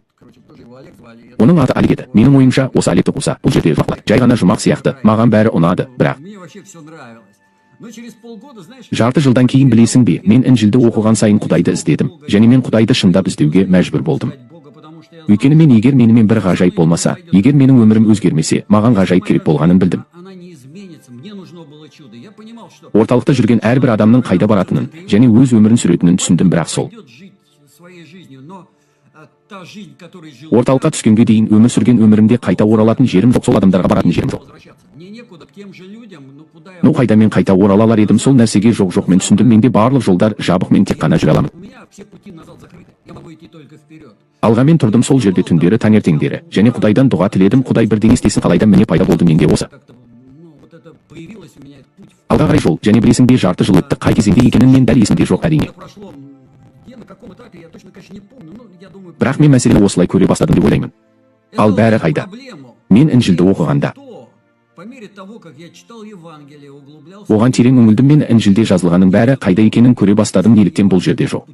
[SPEAKER 1] Оның аты Олег еді. Менің ойымша, осы Олегті қуса, бұл жерде жұмақлай. Жай ғана жұмақ сияқты, маған бәрі ұнады, бірақ жарты жылдан кейін білесің бе, мен Інжілді оқыған сайын Құдайды іздедім, және мен Құдайды шындап іздеуге мәжбүр болдым. Өйткені мен егер менімен бір ғажайып болмаса, егер менің өмірім өзгермесе, маған ғажайып керек болғанын білдім. Орталықта жүрген әрбір адамның қайда баратынын, және өз өмірін сүретінін түсіндім, бірақ сол орталыққа түскенге дейін өмір сүрген өмірімде қайта оралатын жерім жоқ, сол адамдарға баратын жерім жоқ. Ну, қайда мен қайта орала алар едім, сол нәрсеге жоқ, мен түсіндім, менде барлық жолдар жабық, мен тек қана жүре аламын. Алға мен тұрдым сол жерде түндері, таңертеңдері, және Құдайдан дұға тіледім, Құдай бірдеңе істесін, қалайда міне пайда болды менде осы. Алға қарай жол, және білесің бе, жарты жыл өтті, қай кезеңде екенін мен дәл есімде жоқ, әрине. Бірақ мен мәселені осылай көре бастадым деп ойлаймын. Ал бәрі қайда? Мен Інжілді оқығанда. Оған терең үңілдім, мен Інжілде жазылғанның бәрі қайда екенін көре бастадым, неліктен бұл жерде жоқ.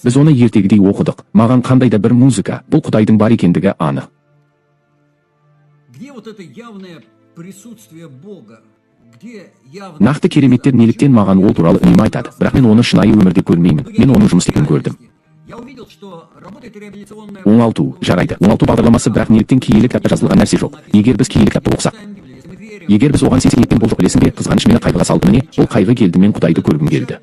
[SPEAKER 1] Біз оны ертегідей оқыдық, маған қандай да бір музыка, бұл Құдайдың бар екендігі анық. Нақты кереметтер неліктен маған ол туралы үнемі айтады, бірақ мен оны шынайы өмірде көрмеймін, мен оның жұмыс істегенін көрдім. Оңалту, жарайды, оңалту бағдарламасы, бірақ неліктен киелі кітапта жазылған нәрсе жоқ. Егер біз киелі кітапты оқысақ, егер біз оған сенсек, неліктен бұл жоқ, білесің бе, қызғаныш мені қайғыға салды, міне, бұл қайғы келді, мен Құдайды көргім келді.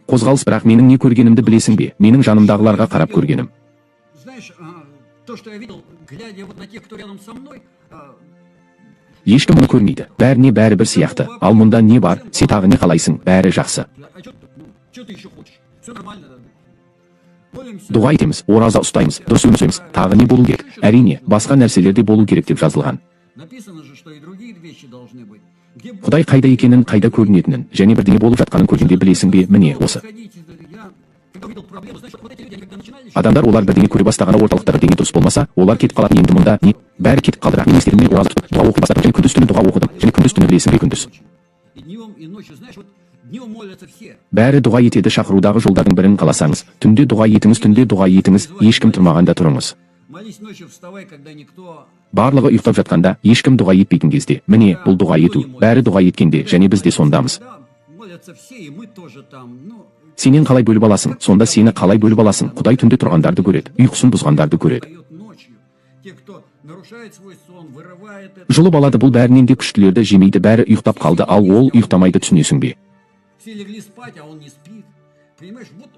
[SPEAKER 1] Қозғалыс, бірақ менің не көргенімді білесің бе, менің жанымдағыларға қарап көргенім. Ешкім мұны көрмейді, бәріне бәрі бір сияқты, ал мұнда не бар, сен тағы не қалайсың, бәрі жақсы. Дұға етеміз, ораза ұстаймыз, дұрыс өмір сүреміз, тағы не болу керек? Әрине, басқа нәрселерде болу керек деп жазылған. Құдай қайда екенін, қайда көрінетінін, және бірдеңе болып жатқанын көргенде білесің бе, міне осы. Адамдар олар бірдеңе көре бастағанда орталықта бірдеңе дұрыс болмаса, олар кетіп қалатын, енді мұнда не? Бәрі кетіп қалды, мен істедім, мен ораза тұтып, дұға оқи бастадым, және күндіз түні дұға оқыдым, және күндіз түні білесің бе, күндіз. Бәрі дұға етеді, шақырудағы жолдардың бірін қаласаңыз, түнде дұға етіңіз, ешкім тұрмағанда тұрыңыз. Барлығы ұйықтап жатқанда, ешкім дұға етпейтін кезде, міне, бұл дұға ету, бәрі дұға еткенде, және біз де сондамыз.
[SPEAKER 4] Молятся все, и мы тоже там. Ну,
[SPEAKER 1] Сенен қалай бөліп аласың, сонда сені қалай бөліп аласың, Құдай түнде тұрғандарды көреді, ұйқысын бұзғандарды көреді.
[SPEAKER 4] поет ночью. Те, кто нарушает свой сон, вырывает это.
[SPEAKER 1] Жұлып алады, бұл бәрінен де күштілерді жемейді, бәрі ұйықтап қалды, ал ол ұйықтамайды, түсінесің бе?
[SPEAKER 4] Все легли спать, а он не спит. Понимаешь, вот,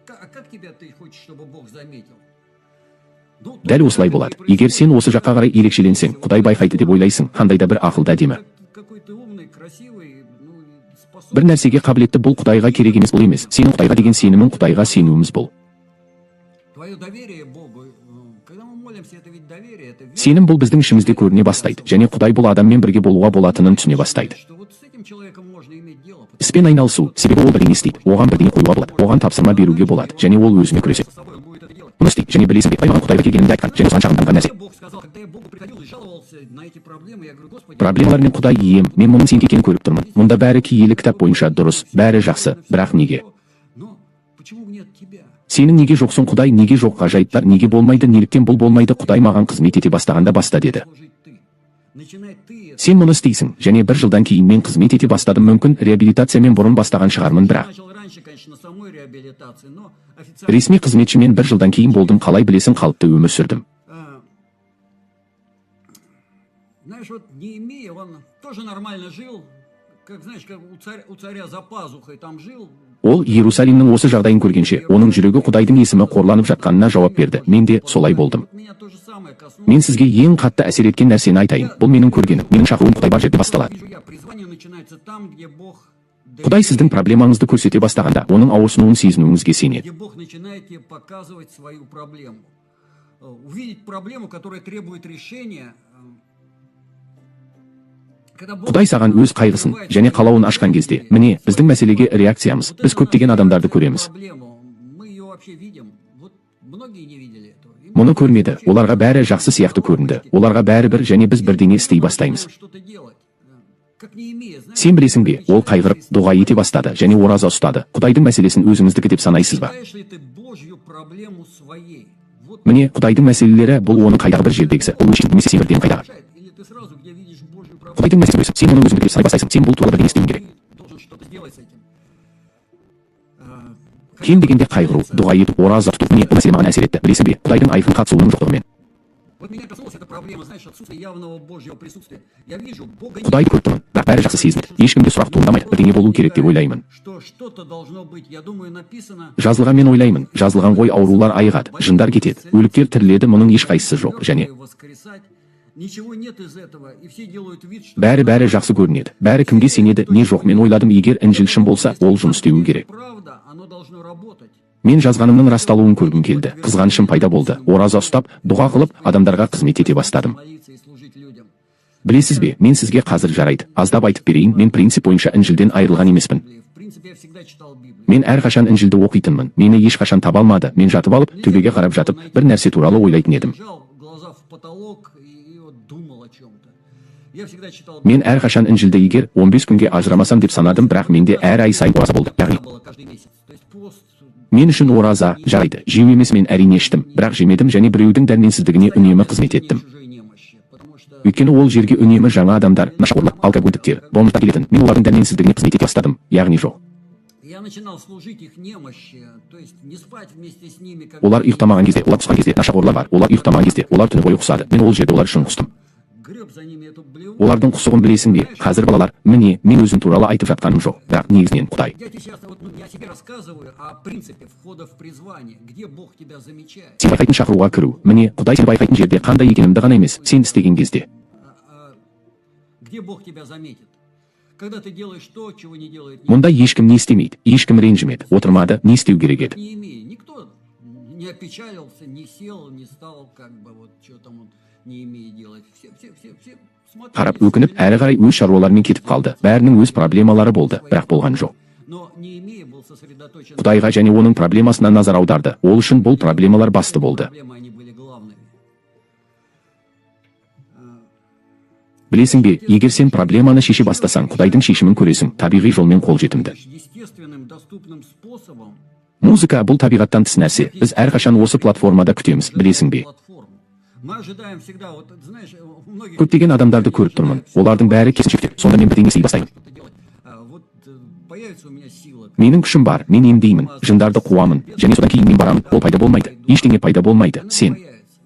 [SPEAKER 4] а как тебя ты хочешь, чтобы Бог заметил? Ну,
[SPEAKER 1] Дәл осылай болады. Егер сен осы жаққа қарай ерекшеленсең, Құдай байқайды деп ойлайсың, қандай да бір ақылды әдемі.
[SPEAKER 4] какой ты умный, красивый, ну,
[SPEAKER 1] Бір
[SPEAKER 4] способный.
[SPEAKER 1] нәрсеге қабілетті, бұл Құдайға керек емес, бұл емес. Сенің Құдайға деген сенімің, Құдайға сенуіміз бұл.
[SPEAKER 4] Твое доверие Богу, когда мы молимся, это ведь доверие, это вера.
[SPEAKER 1] Сенім бұл біздің ішімізде көріне бастайды, және Құдай бұл адаммен бірге болуға болатынын түсіне бастайды.
[SPEAKER 4] Что вот с этим человеком можно иметь дело.
[SPEAKER 1] Іспен айналысу, себебі ол бірдеңе істейді, оған бірдеңе қоюға болады, оған тапсырма беруге болады, және ол өзіне күреседі.
[SPEAKER 4] С собой он будет это делать.
[SPEAKER 1] Мұны істейді, және білесің бе, маған Құдайға келгенімді айтқан, және осыған шағымданған нәрсе.
[SPEAKER 4] Мне Бог сказал, когда я Богу приходил и жаловался на эти проблемы, я говорю, Господи,
[SPEAKER 1] Проблемалар мен Құдай ием, мен мұның сен екенін көріп тұрмын. Мұнда бәрі киелі кітап бойынша дұрыс, бәрі жақсы, бірақ неге?
[SPEAKER 4] но почему нет тебя?
[SPEAKER 1] Сенің неге жоқсың, Құдай, неге жоқ, ғажайыптар неге болмайды, неліктен бұл болмайды, Құдай маған қызмет ете бастағанда баста деді.
[SPEAKER 4] Служить ты. Начинай ты это.
[SPEAKER 1] Сен мұны істейсің, және бір жылдан кейін мен қызмет ете бастадым, мүмкін реабилитациямен бұрын бастаған шығармын, бірақ
[SPEAKER 4] Начал раньше, конечно, самой реабилитации, но официально...
[SPEAKER 1] ресми қызметшімен бір жылдан кейін болдым, қалай білесің, қалыпты өмір сүрдім.
[SPEAKER 4] Знаешь, вот Неемия, он тоже нормально жил, как, знаешь, как у царя за пазухой там жил.
[SPEAKER 1] Ол Иерусалимнің осы жағдайын көргенше, оның жүрегі Құдайдың есімі қорланып жатқанына жауап берді. Мен де солай болдым.
[SPEAKER 4] Вот меня то же самое коснулось.
[SPEAKER 1] Мен сізге ең қатты әсер еткен нәрсені айтайын. Бұл менің көргенім, менің шақыруым Құдай бар жерде басталады.
[SPEAKER 4] Вижу я, призвание начинается там, где Бог...
[SPEAKER 1] Құдай сіздің проблемаңызды көрсете бастағанда, оның ауырсынуын сезінуіңізге сенеді.
[SPEAKER 4] Где Бог начинает тебе показывать свою проблему. Увидеть проблему, которая требует решения. Когда Бог...
[SPEAKER 1] Құдай саған өз қайғысын және қалауын ашқан кезде, міне, біздің мәселеге реакциямыз, біз көптеген адамдарды көреміз.
[SPEAKER 4] Проблему, мы ее вообще видим. Вот многие не видели этого. И
[SPEAKER 1] Мұны көрмеді, оларға бәрі жақсы сияқты көрінді, оларға бәрі бір, және біз бірдеңе істей бастаймыз.
[SPEAKER 4] что-то делать. Как Неемия, знаешь,
[SPEAKER 1] Сен білесің бе, ол қайғырып, дұға ете бастады, және ораза ұстады. Құдайдың мәселесін өзіңіздікі деп санайсыз ба?
[SPEAKER 4] считаешь ли ты Божью проблему своей? Вот
[SPEAKER 1] Міне, Құдайдың мәселелері, бұл оның қайдағы бір жердегісі, ол үшін немесе сен бірден қайдағы.
[SPEAKER 4] или ты сразу, где видишь Божью проблему,
[SPEAKER 1] Құдайдың мәселесі, сен оны өзіңдікі деп санай бастайсың, сен бұл туралы бірдеңе істеуің керек.
[SPEAKER 4] ты должен что-то сделать с этим.
[SPEAKER 1] Кем дегенде қайғыру, дұға ету, ораза тұту, міне, бұл мәселе маған әсер етті, білесің бе, Құдайдың айқын қатысуының жоқтығымен.
[SPEAKER 4] Вот меня коснулась эта проблема, знаешь, отсутствие явного Божьего присутствия. Я вижу, Бога нет,
[SPEAKER 1] Құдайды көріп тұрмын, бірақ бәрі жақсы сезінді. Ешкімде сұрақ туындамайды, бірдеңе болу керек деп ойлаймын.
[SPEAKER 4] что что-то должно быть. Я думаю, написано...
[SPEAKER 1] Жазылған мен ойлаймын, жазылған ғой, аурулар айығады, жындар кетеді, өліктер тіріледі, мұның ешқайсысы жоқ, және
[SPEAKER 4] воскресать. Ничего нет из этого, и все делают вид, что...
[SPEAKER 1] бәрі жақсы көрінеді, бәрі кімге сенеді, не жоқ, мен ойладым, егер інжіл шын болса, ол жұмыс істеуі керек.
[SPEAKER 4] Правда, оно должно работать.
[SPEAKER 1] Мен жазғанымның расталуын көргім келді, қызғанышым пайда болды, ораза ұстап, дұға қылып, адамдарға қызмет ете бастадым.
[SPEAKER 4] Молиться и служить людям.
[SPEAKER 1] Білесіз бе, мен сізге қазір жарайды, аздап айтып берейін, мен принцип бойынша інжілден айырылған емеспін.
[SPEAKER 4] В принципе, я всегда читал Библию.
[SPEAKER 1] Мен әрқашан інжілді оқитынмын, мені ешқашан таба алмады, мен жатып алып, төбеге қарап жатып, бір нәрсе туралы ойлайтын едім.
[SPEAKER 4] Лежал, глаза в потолок и вот думал о чем-то. Я всегда читал
[SPEAKER 1] Мен әрқашан інжілді егер 15 күнге ажырамасам деп санадым, бірақ менде әр ай сайын ораза болды. Яғни,
[SPEAKER 4] было каждый месяц. То есть пост...
[SPEAKER 1] мен үшін ораза жарайды, жеу емес, мен әрине іштім, бірақ жемедім және біреудің дәрменсіздігіне үнемі қызмет еттім.
[SPEAKER 4] чужой немощи, потому что...
[SPEAKER 1] Өйткені ол жерге үнемі жаңа адамдар, нашақорлар, алкогольдіктер, бомждар келетін, мен олардың дәрменсіздігіне қызмет ете бастадым, яғни жоқ.
[SPEAKER 4] Я начинал служить их немощи, то есть не спать вместе с ними, как...
[SPEAKER 1] Олар ұйықтамаған кезде, олар құсқан кезде, нашақорлар бар, олар ұйықтамаған кезде, олар түні бойы құсады, мен ол жерде олар үшін құстым.
[SPEAKER 4] Греб за ними эту блеву.
[SPEAKER 1] Олардың құсығын білесің бе, қазір балалар, міне, мен өзім туралы айтып жатқаным жоқ, бірақ негізінен Құдай.
[SPEAKER 4] Я тебе сейчас, вот, я тебе рассказываю о принципе входа в призвание, где Бог тебя замечает.
[SPEAKER 1] Сен байқайтын шақыруға кіру, міне, Құдай сені байқайтын жерде қандай екенімді ғана емес, сен істеген кезде.
[SPEAKER 4] Где Бог тебя заметит? Когда ты делаешь то, чего не делает
[SPEAKER 1] Мұнда ешкім не істемейді, ешкім ренжімеді, отырмады, не істеу керек еді.
[SPEAKER 4] не имея. Никто не опечалился, не сел, не стал, как бы вот что там вот не имея делать. Все смотрели.
[SPEAKER 1] Қарап өкініп, әрі қарай өз шаруаларымен кетіп қалды. Бәрінің өз проблемалары болды, бірақ болған жоқ.
[SPEAKER 4] Но не имея был сосредоточен.
[SPEAKER 1] Құдайға және оның проблемасына назар аударды. Ол үшін бұл проблемалар басты болды.
[SPEAKER 4] Проблемы, они были главными.
[SPEAKER 1] Білесің бе, егер сен проблеманы шеше бастасаң, Құдайдың шешімін көресің, табиғи жолмен қолжетімді.
[SPEAKER 4] Естественным, доступным способом
[SPEAKER 1] Музыка бұл табиғаттан тыс нәрсе. Біз әрқашан осы платформада күтеміз, білесің бе?
[SPEAKER 4] платформу. Мы ожидаем всегда, вот знаешь, у многих...
[SPEAKER 1] Көптеген адамдарды көріп тұрмын. Олардың бәрі кесіншектер. Сонда мен бірдеңе істей бастаймын.
[SPEAKER 4] что-то делать. Вот появится у меня сила.
[SPEAKER 1] Менің күшім бар, мен емдеймін, жындарды қуамын, және содан кейін мен барамын. Ол пайда болмайды. Ештеңе пайда болмайды. Сен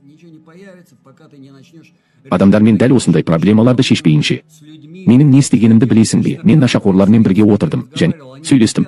[SPEAKER 4] Ничего не появится, пока ты не начнешь
[SPEAKER 1] адамдармен дәл осындай проблемаларды шешпейінше.
[SPEAKER 4] с людьми.
[SPEAKER 1] Менің не істегенімді білесің бе? Мен нашақорлармен бірге отырдым және сөйлестім.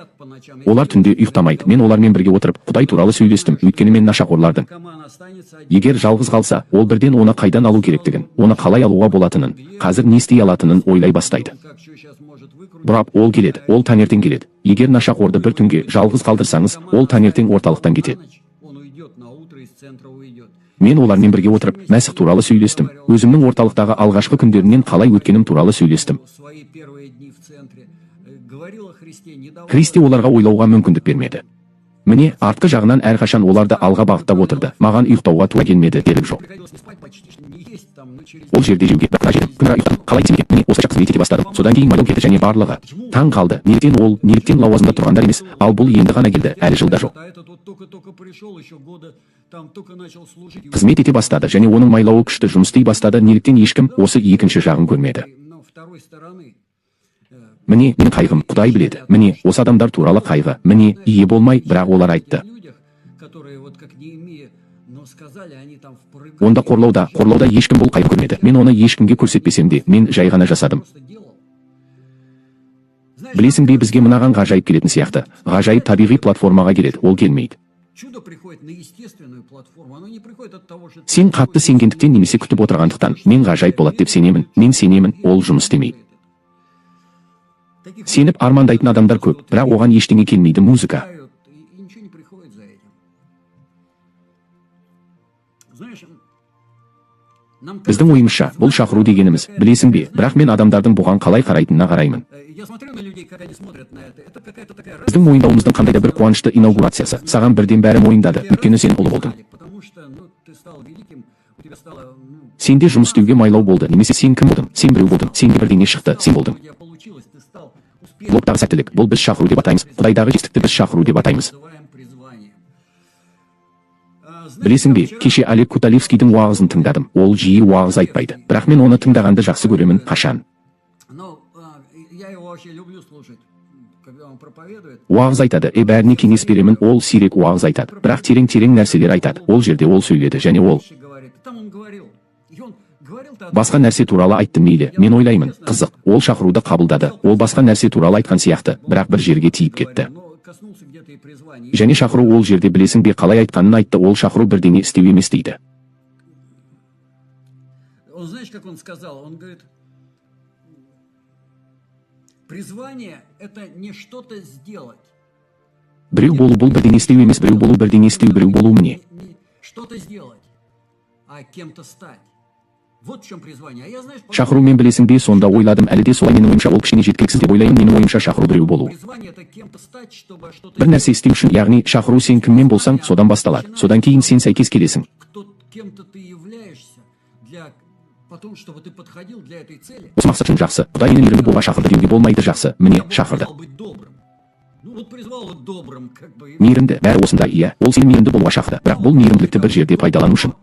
[SPEAKER 1] Олар түнде ұйықтамайды. Мен олармен бірге отырып, Құдай туралы сөйлестім. Өйткені мен нашақорлардың.
[SPEAKER 4] Команда останется один.
[SPEAKER 1] Егер жалғыз қалса, ол бірден оны қайдан алу керектігін, оны қалай алуға болатынын, қазір не істей алатынын ойлай бастайды.
[SPEAKER 4] Как что сейчас может выкрутить.
[SPEAKER 1] Бірақ ол келеді, ол таңертең келеді. Егер нашақорды бір түнге жалғыз қалдырсаңыз, ол таңертең орталықтан кетеді.
[SPEAKER 4] Он уйдет на утро, из центра уйдет.
[SPEAKER 1] Мен олармен бірге отырып, Мәсіх туралы сөйлестім. Өзімнің орталықтағы алғашқы күндерінен қалай өткенім туралы сөйлестім.
[SPEAKER 4] Свои первые дни в центре. Говорил о Христе, не давал.
[SPEAKER 1] Христе оларға ойлауға мүмкіндік бермеді. Міне, артқы жағынан әрқашан оларды алға бағыттап отырды. Маған ұйықтауға тура келмеді, дедік жоқ.
[SPEAKER 4] Приходилось не спать почти, что не есть там, но через...
[SPEAKER 1] Ол жерде жеуге бір жеді. Күнара ұйықтап, қалай тимеге, міне осылайша қызмет ете бастады. Содан кейін майдал кетті және барлығы. Таң қалды. Неліктен лауазымда тұрғандар емес, ал бұл енді ғана келді, әлі жылда жоқ.
[SPEAKER 4] А этот вот только пришел, еще года там только начал служить.
[SPEAKER 1] Қызмет ете бастады және оның майлауы күшті жұмыс істей бастады. Неліктен ешкім осы екінші жағын көрмеді?
[SPEAKER 4] Но второй стороны.
[SPEAKER 1] Міне, менің қайғым, Құдай біледі. Міне, осы адамдар туралы қайғы. Міне, ие болмай, бірақ олар айтты.
[SPEAKER 4] Людях, которые вот как не имея, но сказали, они там впрыгнули.
[SPEAKER 1] Онда қорлауда ешкім бұл қайғы көрмеді. Мен оны ешкімге көрсетпесем де, мен жай ғана жасадым.
[SPEAKER 4] Просто делал. Знаешь,
[SPEAKER 1] Білесің бе, бізге мынаған ғажайып келетін сияқты. Ғажайып табиғи платформаға келеді, ол келмейді.
[SPEAKER 4] чудо приходит на естественную платформу, оно не приходит от того, что...
[SPEAKER 1] Сен қатты сенгендіктен немесе күтіп отырғандықтан, мен ғажайып болады деп сенемін. Мен сенемін, ол жұмыс істемейді.
[SPEAKER 4] Таких
[SPEAKER 1] Сеніп армандайтын адамдар көп, бірақ оған ештеңе келмейді. Музыка.
[SPEAKER 4] и ничего не приходит за этим. Знаешь, нам
[SPEAKER 1] Біздің ойымызша, бұл шақыру дегеніміз, білесің бе, бірақ мен адамдардың бұған қалай қарайтынына қараймын.
[SPEAKER 4] Я смотрю на людей, как они смотрят на это. Это какая-то такая
[SPEAKER 1] Біздің мойындауымыздың қандай да бір қуанышты инаугурациясы. Саған бірден бәрі мойындады, өйткені сен ұлы болдың.
[SPEAKER 4] Потому что, ну, ты стал великим, у тебя стало, ну,
[SPEAKER 1] Сенде жұмыс істеуге майлау болды, немесе сен кім болдың? Сен біреу болдың, сенде бірдеңе шықты, сен болдың.
[SPEAKER 4] у тебя получилось, ты стал успешным.
[SPEAKER 1] Блоктағы сәттілік, бұл біз шақыру деп атаймыз. Құдайдағы жетістікті біз шақыру деп атаймыз.
[SPEAKER 4] Называем призванием. Знаешь,
[SPEAKER 1] Білесің бе,
[SPEAKER 4] вчера-
[SPEAKER 1] кеше Олег Куталевскийдің уағызын тыңдадым. Ол жиі уағыз айтпайды. Бірақ мен оны тыңдағанды жақсы көремін. Қашан?
[SPEAKER 4] Но я его вообще люблю слушать, когда он проповедует.
[SPEAKER 1] Уағыз айтады, бәріне кеңес беремін, ол сирек уағыз айтады. Бірақ терең нәрселер айтады. Ол жерде ол сөйледі және ол
[SPEAKER 4] Вещи говорит. Там он говорил. И он говорил-то о
[SPEAKER 1] басқа нәрсе туралы айтты мейлі. Мен ойлаймын, қызық, ол шақыруды қабылдады. Ол басқа нәрсе туралы айтқан сияқты, бірақ бір жерге тиіп кетті.
[SPEAKER 4] но коснулся где-то и призвания.
[SPEAKER 1] Және шақыру ол жерде білесің бе қалай айтқанын айтты. Ол шақыру бірдеңе істеу емес дейді.
[SPEAKER 4] Он, знаешь, как он сказал? Он говорит, призвание – это не что-то сделать.
[SPEAKER 1] Біреу болу бұл бірдеңе істеу емес, біреу болу бірдеңе істеу, біреу болу міне.
[SPEAKER 4] Не что-то сделать, а кем-то стать. Вот в чем призвание. А я, знаешь,
[SPEAKER 1] Шақыру мен білесің бе, сонда ойладым, әлі де солай. Менің ойымша ол кішкене жеткіліксіз деп ойлаймын. Менің ойымша шақыру біреу болу.
[SPEAKER 4] призвание – это кем-то стать, чтобы что-то...
[SPEAKER 1] Бір нәрсе істеу үшін, яғни шақыру сен кіммен болсаң, содан басталады. Содан кейін сен сәйкес келесің.
[SPEAKER 4] Кем-то ты являешься для... Потом, чтобы ты подходил для этой цели.
[SPEAKER 1] Осы мақсат үшін жақсы. Құдай мені мейірімді болуға шақырды деуге болмайды, жақсы. Міне, шақырды.
[SPEAKER 4] Призвал быть добрым. Ну вот призвал вот добрым, как бы...
[SPEAKER 1] Мейірімді, бәрі осында, иә. Ол сені мейірімді болуға шақырды. Бірақ бұл мейірімділікті бір жерде пайдалану үшін.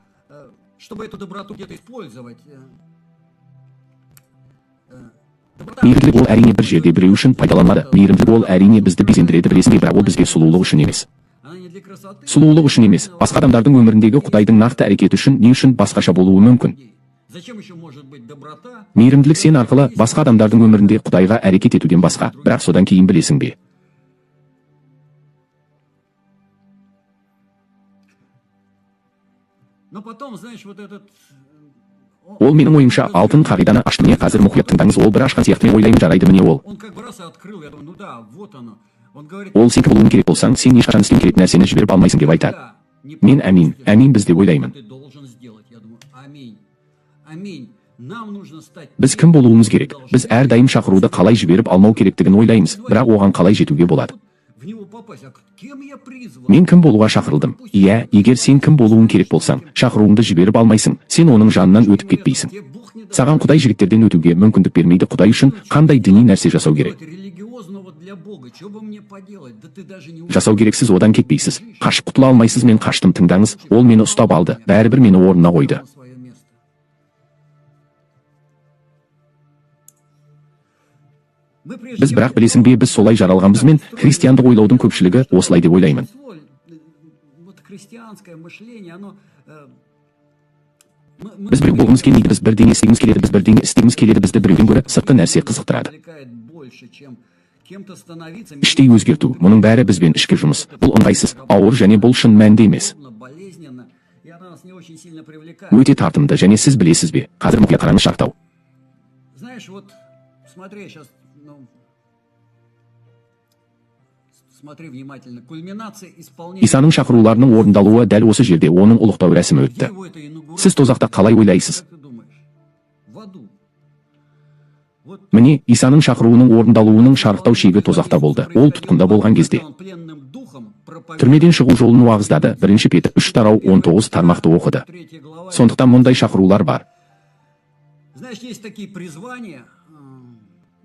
[SPEAKER 4] Чтобы эту доброту где-то использовать.
[SPEAKER 1] Мейірімділік ол әрине бір жерде біреу үшін пайдаланады. Мейірімділік ол әрине бізді безендіреді, білесің бе, бірақ ол бізге сұлулық үшін емес.
[SPEAKER 4] Она не для красоты.
[SPEAKER 1] Сұлулық үшін емес, басқа адамдардың өміріндегі Құдайдың нақты әрекеті үшін не үшін басқаша болуы мүмкін.
[SPEAKER 4] Зачем еще может быть доброта?
[SPEAKER 1] Мейірімділік сен арқылы басқа адамдардың өмірінде Құдайға әрекет етуден басқа, бірақ содан кейін білесің бе.
[SPEAKER 4] Но потом, знаешь, вот этот...
[SPEAKER 1] Ол менің ойымша алтын қағиданы ашты. Міне қазір мұқият тыңдаңыз, ол бір ашқан сияқты мен ойлаймын, жарайды, міне ол.
[SPEAKER 4] Он как бы раз и открыл, я думаю, ну да, вот оно. Он говорит,
[SPEAKER 1] Ол сен кім болуың керек болсаң, сен ешқашан істеу керек нәрсені жіберіп алмайсың деп айтады.
[SPEAKER 4] да, не
[SPEAKER 1] Мен әмин біз деп ойлаймын.
[SPEAKER 4] ты должен сделать. Я думаю, аминь. Аминь. Нам нужно стать...
[SPEAKER 1] Біз кім болуымыз керек? Біз әрдайым шақыруды қалай жіберіп алмау керектігін ойлаймыз, бірақ оған қалай жетуге болады.
[SPEAKER 4] В него попасть. А кем я призван?
[SPEAKER 1] Мен кім болуға шақырылдым? Иә, егер сен кім болуың керек болсаң, шақыруыңды жіберіп алмайсың, сен оның жанынан өтіп кетпейсің.
[SPEAKER 4] Тебе Бог не дает
[SPEAKER 1] Саған Құдай жігіттерден өтуге мүмкіндік бермейді. Құдай үшін қандай діни нәрсе жасау керек?
[SPEAKER 4] религиозного для Бога. Что бы мне поделать? Да ты даже не...
[SPEAKER 1] Жасау керексіз, одан кетпейсіз. Қашып құтыла алмайсыз. Мен қаштым, тыңдаңыз. Ол мені ұстап алды. Бәрібір мені орнына қойды.
[SPEAKER 4] Свое
[SPEAKER 1] Біз бірақ білесің бе, біз солай жаралғанбызмен христиандық ойлаудың көпшілігі осылай деп ойлаймын.
[SPEAKER 4] Вот христианское мышление, оно...
[SPEAKER 1] Біз біреу болғымыз келмейді, біз бірдеңе істегіміз келеді, біз бірдеңе істегіміз келеді, бізді біреуден гөрі сыртқы нәрсе қызықтырады. Іштей өзгерту, мұның бәрі бізбен ішкі жұмыс. Бұл ыңғайсыз, ауыр және бұл шын мәнді емес. Өте тартымды және сіз білесіз бе, қазір мұқият қараңыз шақтау.
[SPEAKER 4] Знаешь, вот смотри, сейчас, смотри внимательно. Кульминация исполнения.
[SPEAKER 1] Исаның шақыруларының орындалуы дәл осы жерде оның ұлықтау рәсімі өтті. Сіз тозақта қалай ойлайсыз? Міне, Исаның шақыруының орындалуының шарықтау шегі тозақта болды. Ол тұтқында болған кезде. Түрмеден шығу жолын уағыздады. 1 Петр 3 тарау 19 тармақты оқыды. Сондықтан мұндай шақырулар бар.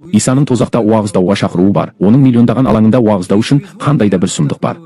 [SPEAKER 1] Исаның тозақта уағыздауға шақыруы бар. Оның миллиондаған алаңында уағыздау үшін қандай да бір сұмдық бар.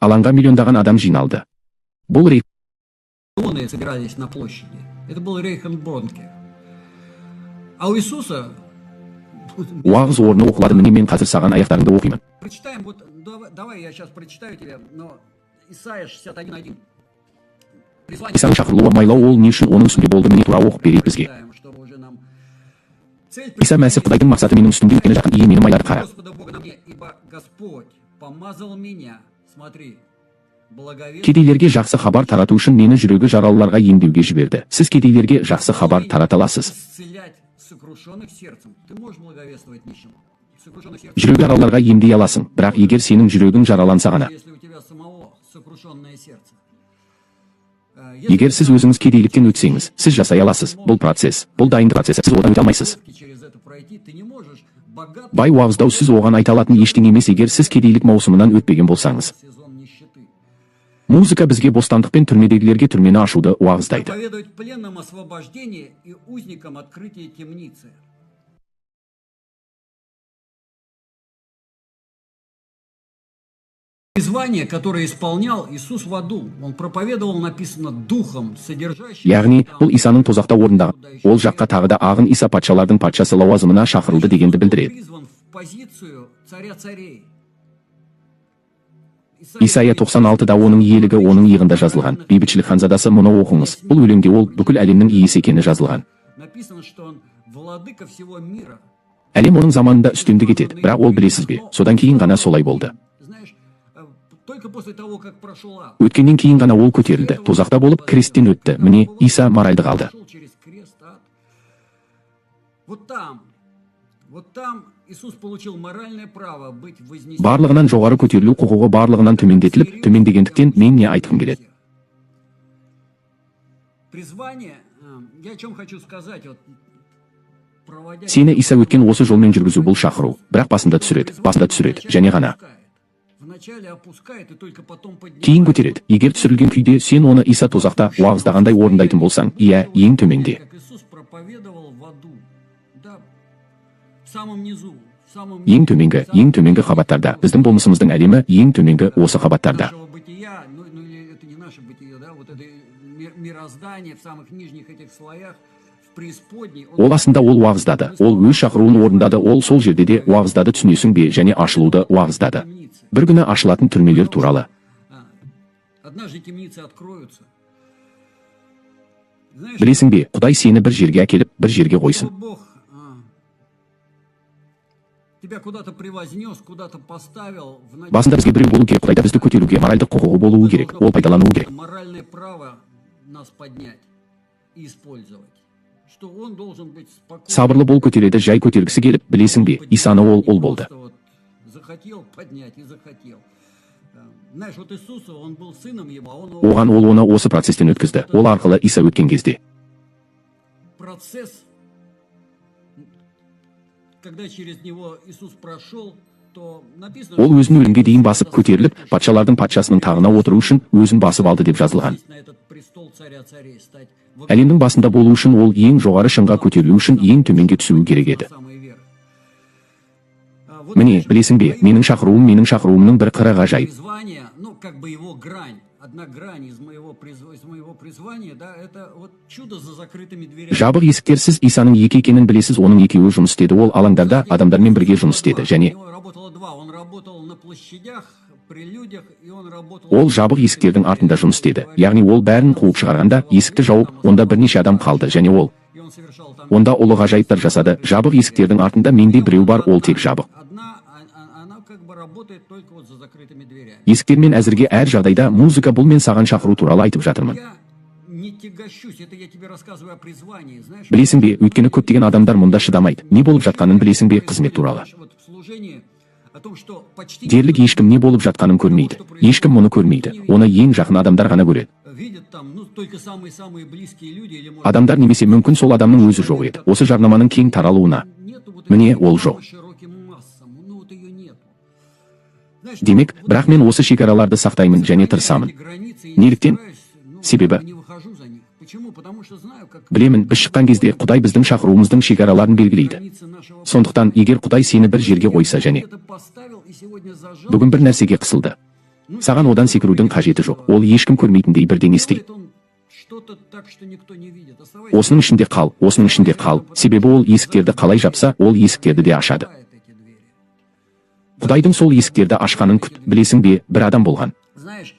[SPEAKER 1] Алаңға миллиондаған адам жиналды. Бұл
[SPEAKER 4] Миллионы собирались на площади. Это был Рейхенбронке. А у Иисуса...
[SPEAKER 1] уағыз орны оқылады. Міне мен қазір саған аяқтарыңды оқимын.
[SPEAKER 4] Прочитаем, вот, давай я сейчас прочитаю тебе, но Исайя 61:1.
[SPEAKER 1] Исаның шақырылуы майлау, ол не үшін оның үстінде болды, міне тура оқып берейік бізге. Иса Мәсіх Құдайдың мақсаты менің үстімде өткені жақын ие мені майлады қара. Кедейлерге жақсы хабар тарату үшін мені жүрегі жаралыларға емдеуге жіберді. Сіз кедейлерге жақсы хабар тарата аласыз. Жүрегі жаралыларға емдей аласың, бірақ егер сенің жүрегің жараланса ғана. Егер сіз өзіңіз кедейліктен өтсеңіз, сіз жасай аласыз. Бұл процесс, бұл дайындық процесі, сіз одан өте алмайсыз. Бай уағыздау сіз оған айта алатын ештеңе емес, егер сіз кедейлік маусымынан өтпеген болсаңыз. Музыка бізге бостандық пен түрмедегілерге түрмені ашуды уағыздайды.
[SPEAKER 4] Призвание, которое исполнял Иисус в аду, он проповедовал, написано, духом, содержащим...
[SPEAKER 1] Яғни, бұл Исаның тозақта орындаған, ол жаққа тағы да ағын Иса патшалардың патшасы лауазымына шақырылды дегенді білдіреді. Исайя 96-да оның иелігі оның иығында жазылған. Бейбітшілік ханзадасы, мұны оқыңыз. Бұл өлеңде ол бүкіл әлемнің иесі екені жазылған. Әлем оның заманында үстемдік етеді, бірақ ол білесіз бе, содан кейін ғана солай болды.
[SPEAKER 4] только после того, как прошел ад.
[SPEAKER 1] Өткеннен кейін ғана ол көтерілді, тозақта болып кресттен өтті. Міне, Иса моральды қалды.
[SPEAKER 4] Прошел через крест, ад. Вот там Иисус получил моральное право быть вознесен.
[SPEAKER 1] Барлығынан жоғары көтерілу құқығы барлығынан төмендетіліп, төмендегендіктен мен не айтқым келеді?
[SPEAKER 4] Призвание, я о чем хочу сказать, вот проводя...
[SPEAKER 1] Сені Иса өткен осы жолмен жүргізу бұл шақыру, бірақ басында түсіреді, және ғана.
[SPEAKER 4] Вначале опускает и только потом поднимает.
[SPEAKER 1] Кейін көтереді. Егер түсірілген күйде сен оны Иса тозақта уағыздағандай орындайтын болсаң, иә, ең төменде.
[SPEAKER 4] Как Иисус проповедовал в аду, да, в самом низу, в самом
[SPEAKER 1] Ең төменгі қабаттарда, біздің болмысымыздың әлемі ең төменгі осы қабаттарда.
[SPEAKER 4] нашего бытия, ну или это не наше бытие, да, вот это мироздание в самых нижних этих слоях, в преисподней.
[SPEAKER 1] Ол астында ол уағыздады, ол өз шақыруын орындады, ол сол жерде де уағыздады, түсінесің бе, және ашылуды уағыздады. Бір күні ашылатын түрмелер туралы.
[SPEAKER 4] Однажды темницы откроются. Знаешь,
[SPEAKER 1] Білесің бе, Құдай сені бір жерге әкеліп, бір жерге қойсын.
[SPEAKER 4] вот Бог тебя куда-то превознес, куда-то поставил в начале.
[SPEAKER 1] Басында бізге біреу болу керек, Құдайда бізді көтеруге моральдық құқығы болуы керек, ол пайдалануы керек.
[SPEAKER 4] Моральное право нас поднять и использовать. Что он должен быть спокоен.
[SPEAKER 1] Сабырлы бол, көтереді, жай көтергісі келіп, білесің бе, Исаны ол болды.
[SPEAKER 4] Просто вот захотел поднять и захотел. Знаешь, вот Иисуса, он был сыном его, а он
[SPEAKER 1] Оған ол оны осы процестен өткізді. Ол арқылы Иса өткен кезде.
[SPEAKER 4] процесс, когда через него Иисус прошел, то написано,
[SPEAKER 1] Ол өзін өлімге дейін басып көтеріліп, патшалардың патшасының тағына отыру үшін өзін басып алды деп жазылған.
[SPEAKER 4] на этот престол царя царей стать.
[SPEAKER 1] Әлемнің басында болу үшін ол ең жоғары шыңға көтерілу үшін ең төменге түсуі керек еді.
[SPEAKER 4] Самый верх. Вот
[SPEAKER 1] Міне, білесің бе, менің шақыруымның бір қыры ғажайып.
[SPEAKER 4] призвание, ну, как бы его грань, одна грань из моего призвания, да, это вот чудо за закрытыми дверями.
[SPEAKER 1] Жабық есіктерсіз Исаның екі екенін білесіз, оның екеуі жұмыс істеді, ол алаңдарда адамдармен бірге жұмыс істеді, және
[SPEAKER 4] У него работало два, он работал на площадях, при людях, и он работал...
[SPEAKER 1] ол жабық есіктердің артында жұмыс істеді. Яғни ол бәрін қуып шығарғанда, есікті жауып, онда бірнеше адам қалды, және ол
[SPEAKER 4] И он совершал там...
[SPEAKER 1] онда ұлы ғажайыптар жасады. Жабық есіктердің артында менде біреу бар, ол тек жабық.
[SPEAKER 4] Одна, она как бы работает только вот за закрытыми дверями.
[SPEAKER 1] Есіктермен әзірге әр жағдайда музыка, бұл мен саған шақыру туралы айтып жатырмын.
[SPEAKER 4] Я не тягощусь, это я тебе рассказываю о призвании, знаешь...
[SPEAKER 1] Білесің бе, өйткені көптеген адамдар мұнда шыдамайды. Не болып жатқанын білесің бе, қызмет туралы.
[SPEAKER 4] Вот в служении о том, что почти...
[SPEAKER 1] Дерлік ешкім не болып жатқанын көрмейді. Ешкім мұны көрмейді. Оны ең жақын адамдар ғана көреді.
[SPEAKER 4] Видят там, ну, только самые-самые близкие люди, или, может,
[SPEAKER 1] Адамдар немесе мүмкін сол адамның өзі жоқ еді. Осы жарнаманың кең таралуына.
[SPEAKER 4] нету вот
[SPEAKER 1] Міне,
[SPEAKER 4] этой
[SPEAKER 1] ол жоқ.
[SPEAKER 4] широким массам, ну, вот ее нету. Знаешь,
[SPEAKER 1] Демек, бірақ мен осы шекараларды сақтаймын және тырысамын.
[SPEAKER 4] эти границы, я
[SPEAKER 1] Неліктен?
[SPEAKER 4] стараюсь, ну,
[SPEAKER 1] Себебі
[SPEAKER 4] не выхожу за них. Почему? Потому что знаю, как
[SPEAKER 1] білемін, біз шыққан кезде Құдай біздің шақыруымыздың шекараларын белгілейді.
[SPEAKER 4] границы нашего...
[SPEAKER 1] Сондықтан, егер Құдай сені бір жерге қойса және
[SPEAKER 4] Это поставил и сегодня зажал.
[SPEAKER 1] бүгін бір нәрсеге қысылды, саған одан секірудің қажеті жоқ. Ол ешкім көрмейтіндей бірдеңе істейді.
[SPEAKER 4] Делает он что-то так, что никто не видит.
[SPEAKER 1] Осының ішінде қал, себебі ол есіктерді қалай жапса, ол есіктерді де ашады.
[SPEAKER 4] Эти двери.
[SPEAKER 1] Құдайдың сол есіктерді ашқанын күт. Білесің бе, бір адам болған.
[SPEAKER 4] Знаешь,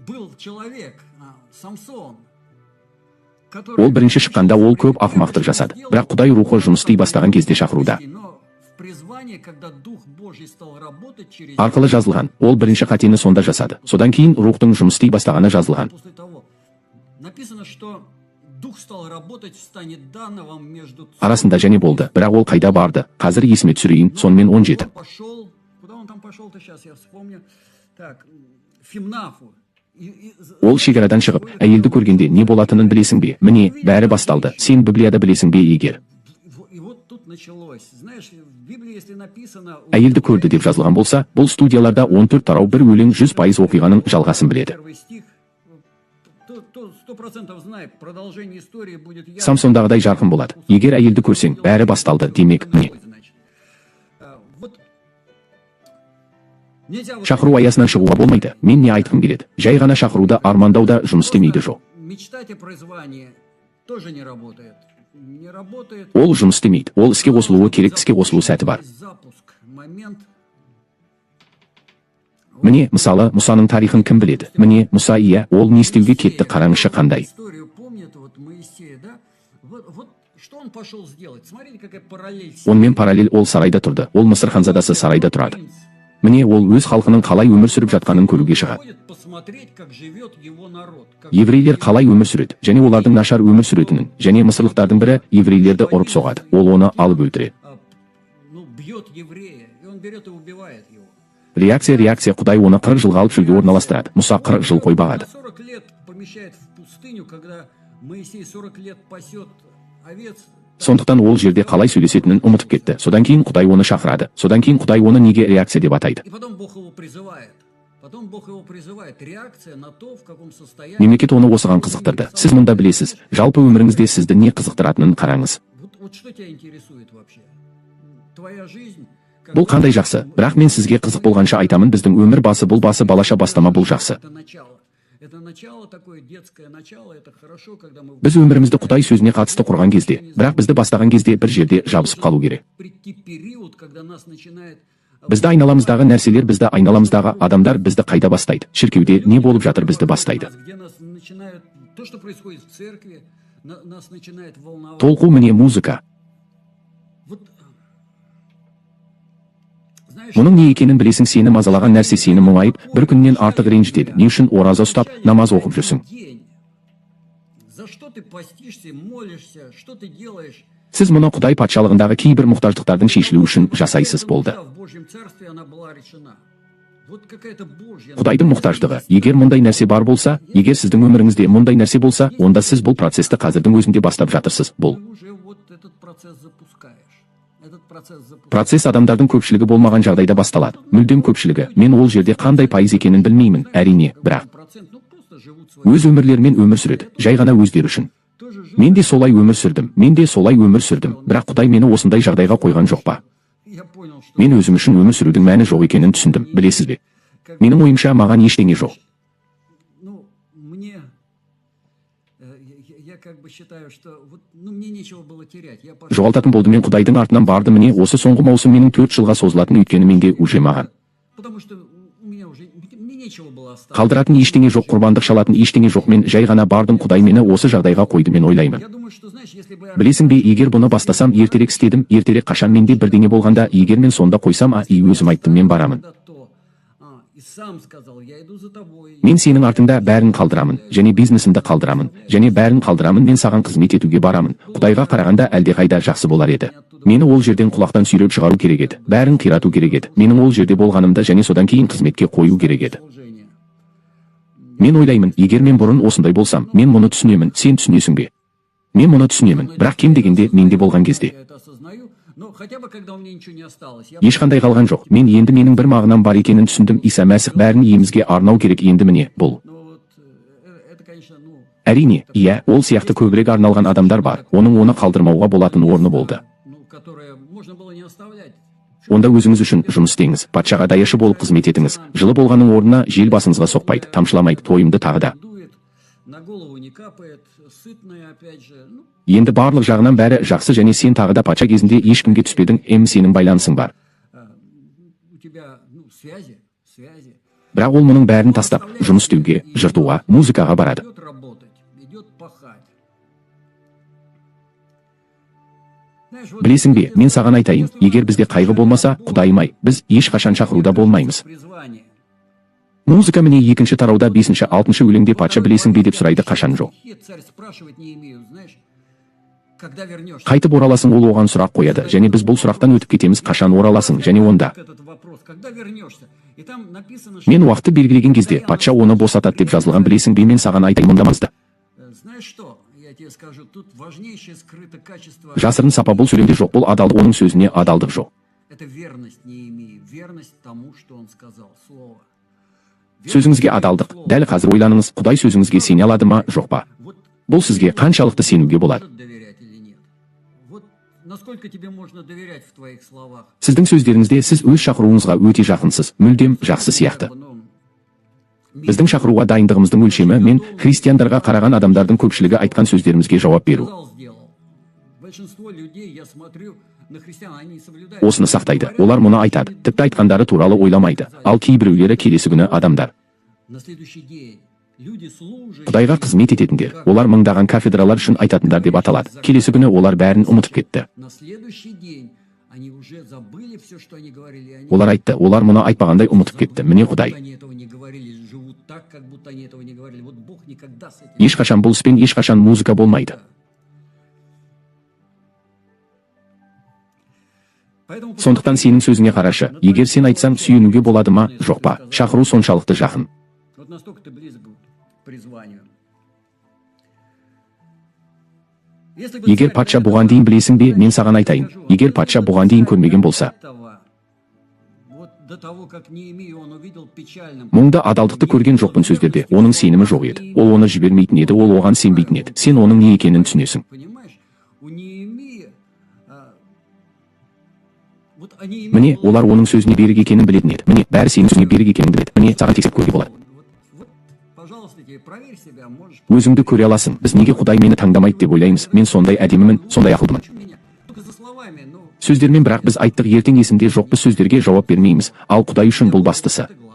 [SPEAKER 4] был человек, Самсон,
[SPEAKER 1] Ол бірінші шыққанда ол көп ақымақтық жасады. Бірақ Құдай рухы жұмыс істей бастаған кезде шақыруда.
[SPEAKER 4] Но в призвании, когда Дух Божий стал работать через
[SPEAKER 1] Арқылы жазылған. Ол бірінші қатені сонда жасады. Содан кейін рухтың жұмыс істей бастағаны жазылған.
[SPEAKER 4] после того написано, что Дух стал работать в стане данного между...
[SPEAKER 1] Арасында және болды. Бірақ ол қайда барды? Қазір есіме түсірейін, сонымен 17.
[SPEAKER 4] Пошел, куда он там пошел-то, сейчас я вспомню. Так, Фимнафу.
[SPEAKER 1] Ол шекарадан шығып, әйелді көргенде не болатынын білесің бе? Міне, бәрі басталды. Сен Библияда білесің бе егер?
[SPEAKER 4] И вот тут началось. Знаешь, в Библии, если написано...
[SPEAKER 1] Әйелді көрді деп жазылған болса, бұл студияларда 14 тарау бір өлең 100% оқиғаның жалғасын біледі.
[SPEAKER 4] Первый стих, то 100% знает, продолжение истории будет...
[SPEAKER 1] Самсондағыдай жарқын болады. Егер әйелді көрсең, бәрі басталды. Демек, не? Шақыру аясынан шығуға болмайды. Мен не айтқым келеді? Жай ғана шақыруда армандауда жұмыс істемейді жоқ.
[SPEAKER 4] Мечтать о призвании тоже не работает. Не работает.
[SPEAKER 1] Ол жұмыс істемейді. Ол іске қосылуы керек, іске қосылу сәті бар.
[SPEAKER 4] Запуск, момент.
[SPEAKER 1] Міне, мысалы, Мұсаның тарихын кім біледі? Міне, Мұса, иә, ол не істеуге кетті, қараңызшы қандай.
[SPEAKER 4] Историю помнят, вот Моисея, да? Вот что он пошел сделать? Смотрите, какая параллель.
[SPEAKER 1] Онымен параллель ол сарайда тұрды. Ол Мысыр ханзадасы сарайда тұрады. Міне ол өз халқының қалай өмір сүріп жатқанын көруге шығады.
[SPEAKER 4] Ходит посмотреть, как живет его народ. Как
[SPEAKER 1] Еврейлер қалай өмір сүреді, және олардың нашар өмір сүретінін, және мысырлықтардың бірі еврейлерді ұрып соғады. Ол оны алып өлтіреді.
[SPEAKER 4] ну, бьет еврея, и он берет и убивает его.
[SPEAKER 1] Реакция Құдай оны 40 жылға алып шөлге орналастырады. Мұса 40 жыл қой бағады.
[SPEAKER 4] 40 лет помещает в пустыню, когда Моисей 40 лет пасет овец.
[SPEAKER 1] Сондықтан ол жерде қалай сөйлесетінін ұмытып кетті. Содан кейін Құдай оны шақырады. Содан кейін Құдай оны неге реакция деп атайды.
[SPEAKER 4] И потом Бог его призывает. Реакция на то, в каком состоянии...
[SPEAKER 1] Мемлекет оны осыған қызықтырды. Сіз мұнда білесіз. Жалпы өміріңізде сізді не қызықтыратынын қараңыз.
[SPEAKER 4] Вот что тебя интересует вообще? Твоя жизнь...
[SPEAKER 1] Бұл қандай жақсы, бірақ мен сізге қызық болғанша айтамын, біздің өмір басы бұл басы балаша бастама бұл жақсы. Біз өмірімізді Құдай сөзіне қатысты құрған кезде, бірақ бізді бастаған кезде бір жерде жабысып қалу керек. Бізді айналамыздағы нәрселер, бізді айналамыздағы адамдар бізді қайда бастайды? Шіркеуде не болып жатыр бізді бастайды? Толқу міне музыка. Мұның не екенін білесің, сені мазалаған нәрсе сені мұңайып, бір күннен артық ренжітеді. Не үшін ораза ұстап, намаз оқып жүрсің? Сіз мұны Құдай патшалығындағы кейбір мұқтаждықтардың шешілуі үшін жасайсыз болды. Құдайдың мұқтаждығы, егер мұндай нәрсе бар болса, егер сіздің өміріңізде мұндай нәрсе болса, онда сіз бұл процесті қазірдің өзінде бастап жатырсыз. Бұл процесс адамдардың көпшілігі болмаған жағдайда басталады. Мүлдем көпшілігі. Мен ол жерде қандай пайыз екенін білмеймін, әрине, бірақ өз өмірлерімен өмір сүреді, жай ғана өздері үшін. Мен де солай өмір сүрдім, бірақ Құдай мені осындай жағдайға қойған жоқ па? Мен өзім үшін өмір сүрудің мәні жоқ екенін түсіндім, білесіз бе? Менің ойымша маған ештеңе жоқ. Жоғалтатын болды, мен Құдайдың артынан барды, міне осы соңғы маусым менің 4 жылға созылатын, өйткені менде уже маған қалдыратын ештеңе жоқ, құрбандық шалатын ештеңе жоқ, мен жай ғана бардым, Құдай мені осы жағдайға қойды, мен ойлаймын. Білесің бе, егер бұны бастасам, ертерек істедім, ертерек қашан менде бірдеңе болғанда, егер мен сонда қойсам, өзім айттым, мен барамын. Мен сенің артыңда бәрін қалдырамын, және бизнесімді қалдырамын, және бәрін қалдырамын, мен саған қызмет етуге барамын. Құдайға қарағанда әлдеқайда жақсы болар еді. Мені ол жерден құлақтан сүйреп шығару керек еді, бәрін қирату керек еді. Менің ол жерде болғанымды және содан кейін қызметке қою керек еді. Мен ойлаймын, егер мен бұрын осындай болсам, мен мұны түсінемін, сен түсінесің бе? Мен мұны түсінемін, бірақ кем дегенде менде болған кезде ешқандай қалған жоқ. Мен енді менің бір мағынам бар екенін түсіндім. Иса Мәсіх бәрін емізге арнау керек, енді міне бұл. Әрине, иә, ол сияқты көбірек арналған адамдар бар. Оның оны қалдырмауға болатын орны болды. Онда өзіңіз үшін жұмыс істеңіз, патшаға даяшы болып қызмет етіңіз. Жылы болғаның орнына жел басыңызға соқпайды, тамшыламайды, тойымды тағы да. Енді барлық жағынан бәрі жақсы, және сен тағы да патша кезінде ешкімге түспедің, сенің байланысың бар. Бірақ ол мұның бәрін тастап, жұмыс істеуге, жыртуға, музыкаға барады. Білесің бе, мен саған айтайын, егер бізде қайғы болмаса, Құдайым-ай, біз ешқашан шақыруда болмаймыз. Музыка міне 2-ші тарауда 5-ші 6-шы өлеңде патша білесің бе деп сұрайды, қашан жоқ. Қайтып ораласың, ол оған сұрақ қояды, және біз бұл сұрақтан өтіп кетеміз, қашан ораласың, және онда. Мен уақытты белгілеген кезде патша оны босатады деп жазылған, білесің бе, мен саған айтайын, мұнда маңызды жасырын сапа бұл сөйлемде жоқ, бұл адалдық, оның сөзіне адалдық жоқ. Сөзіңізге адалдық. Дәл қазір ойланыңыз, Құдай сөзіңізге сене алады ма, жоқ па? Бұл сізге қаншалықты сенуге болады? Сіздің сөздеріңізде сіз өз шақыруыңызға өте жақынсыз, мүлдем жақсы сияқты. Біздің шақыруға дайындығымыздың өлшемі, мен христиандарға қараған адамдардың көпшілігі айтқан сөздерімізге жауап беру. Осыны сақтайды, олар мұны айтады, тіпті айтқандары туралы ойламайды, ал кейбіреулері келесі күні адамдар. Құдайға қызмет ететіндер, олар мыңдаған кафедралар үшін айтатындар деп аталады. Келесі күні олар бәрін ұмытып кетті.
[SPEAKER 4] Они уже забыли все, что они говорили. и Они
[SPEAKER 1] Олар айтты, олар мұны айтпағандай ұмытып кетті. Міне Құдай.
[SPEAKER 4] они этого не говорили, живут так, как будто они этого не говорили. Вот Бог никогда с этим...
[SPEAKER 1] Ешқашан бұл іспен ешқашан музыка болмайды.
[SPEAKER 4] Поэтому
[SPEAKER 1] Сондықтан сенің сөзіңе қарашы, егер сен айтсаң сүйінуге болады ма, жоқ па, шақыру соншалықты жақын.
[SPEAKER 4] вот настолько ты близок к призванию. Если бы
[SPEAKER 1] Егер
[SPEAKER 4] царь
[SPEAKER 1] патша
[SPEAKER 4] до
[SPEAKER 1] бұған
[SPEAKER 4] этого-
[SPEAKER 1] дейін білесің бе, мен саған айтайын. Егер патша бұған дейін көрмеген болса,
[SPEAKER 4] Вот до того, как Неемию он увидел печальным.
[SPEAKER 1] мұнда адалдықты көрген жоқпын сөздерде, оның сенімі жоқ еді. Ол оны жібермейтін еді, ол оған сенбейтін еді. Сен оның не екенін түсінесің.
[SPEAKER 4] Понимаешь, у Неемии, вот они
[SPEAKER 1] Міне, олар оның сөзіне берік екенін білетін еді. Міне, бәрі сенің сөзіне берік екенін біледі. Міне, саған тексеріп көруге болады.
[SPEAKER 4] Вот, пожалуйста, тебе проверь себя, можешь.
[SPEAKER 1] Өзіңді көре аласың. Біз неге Құдай мені таңдамайды деп ойлаймыз. Мен сондай әдемімін, сондай ақылдымын.
[SPEAKER 4] Почему меня? Только за словами, ну,
[SPEAKER 1] Сөздермен бірақ біз айттық ертең есімде жоқ, біз сөздерге жауап бермейміз. Ал Құдай үшін бұл бастысы.
[SPEAKER 4] это главное.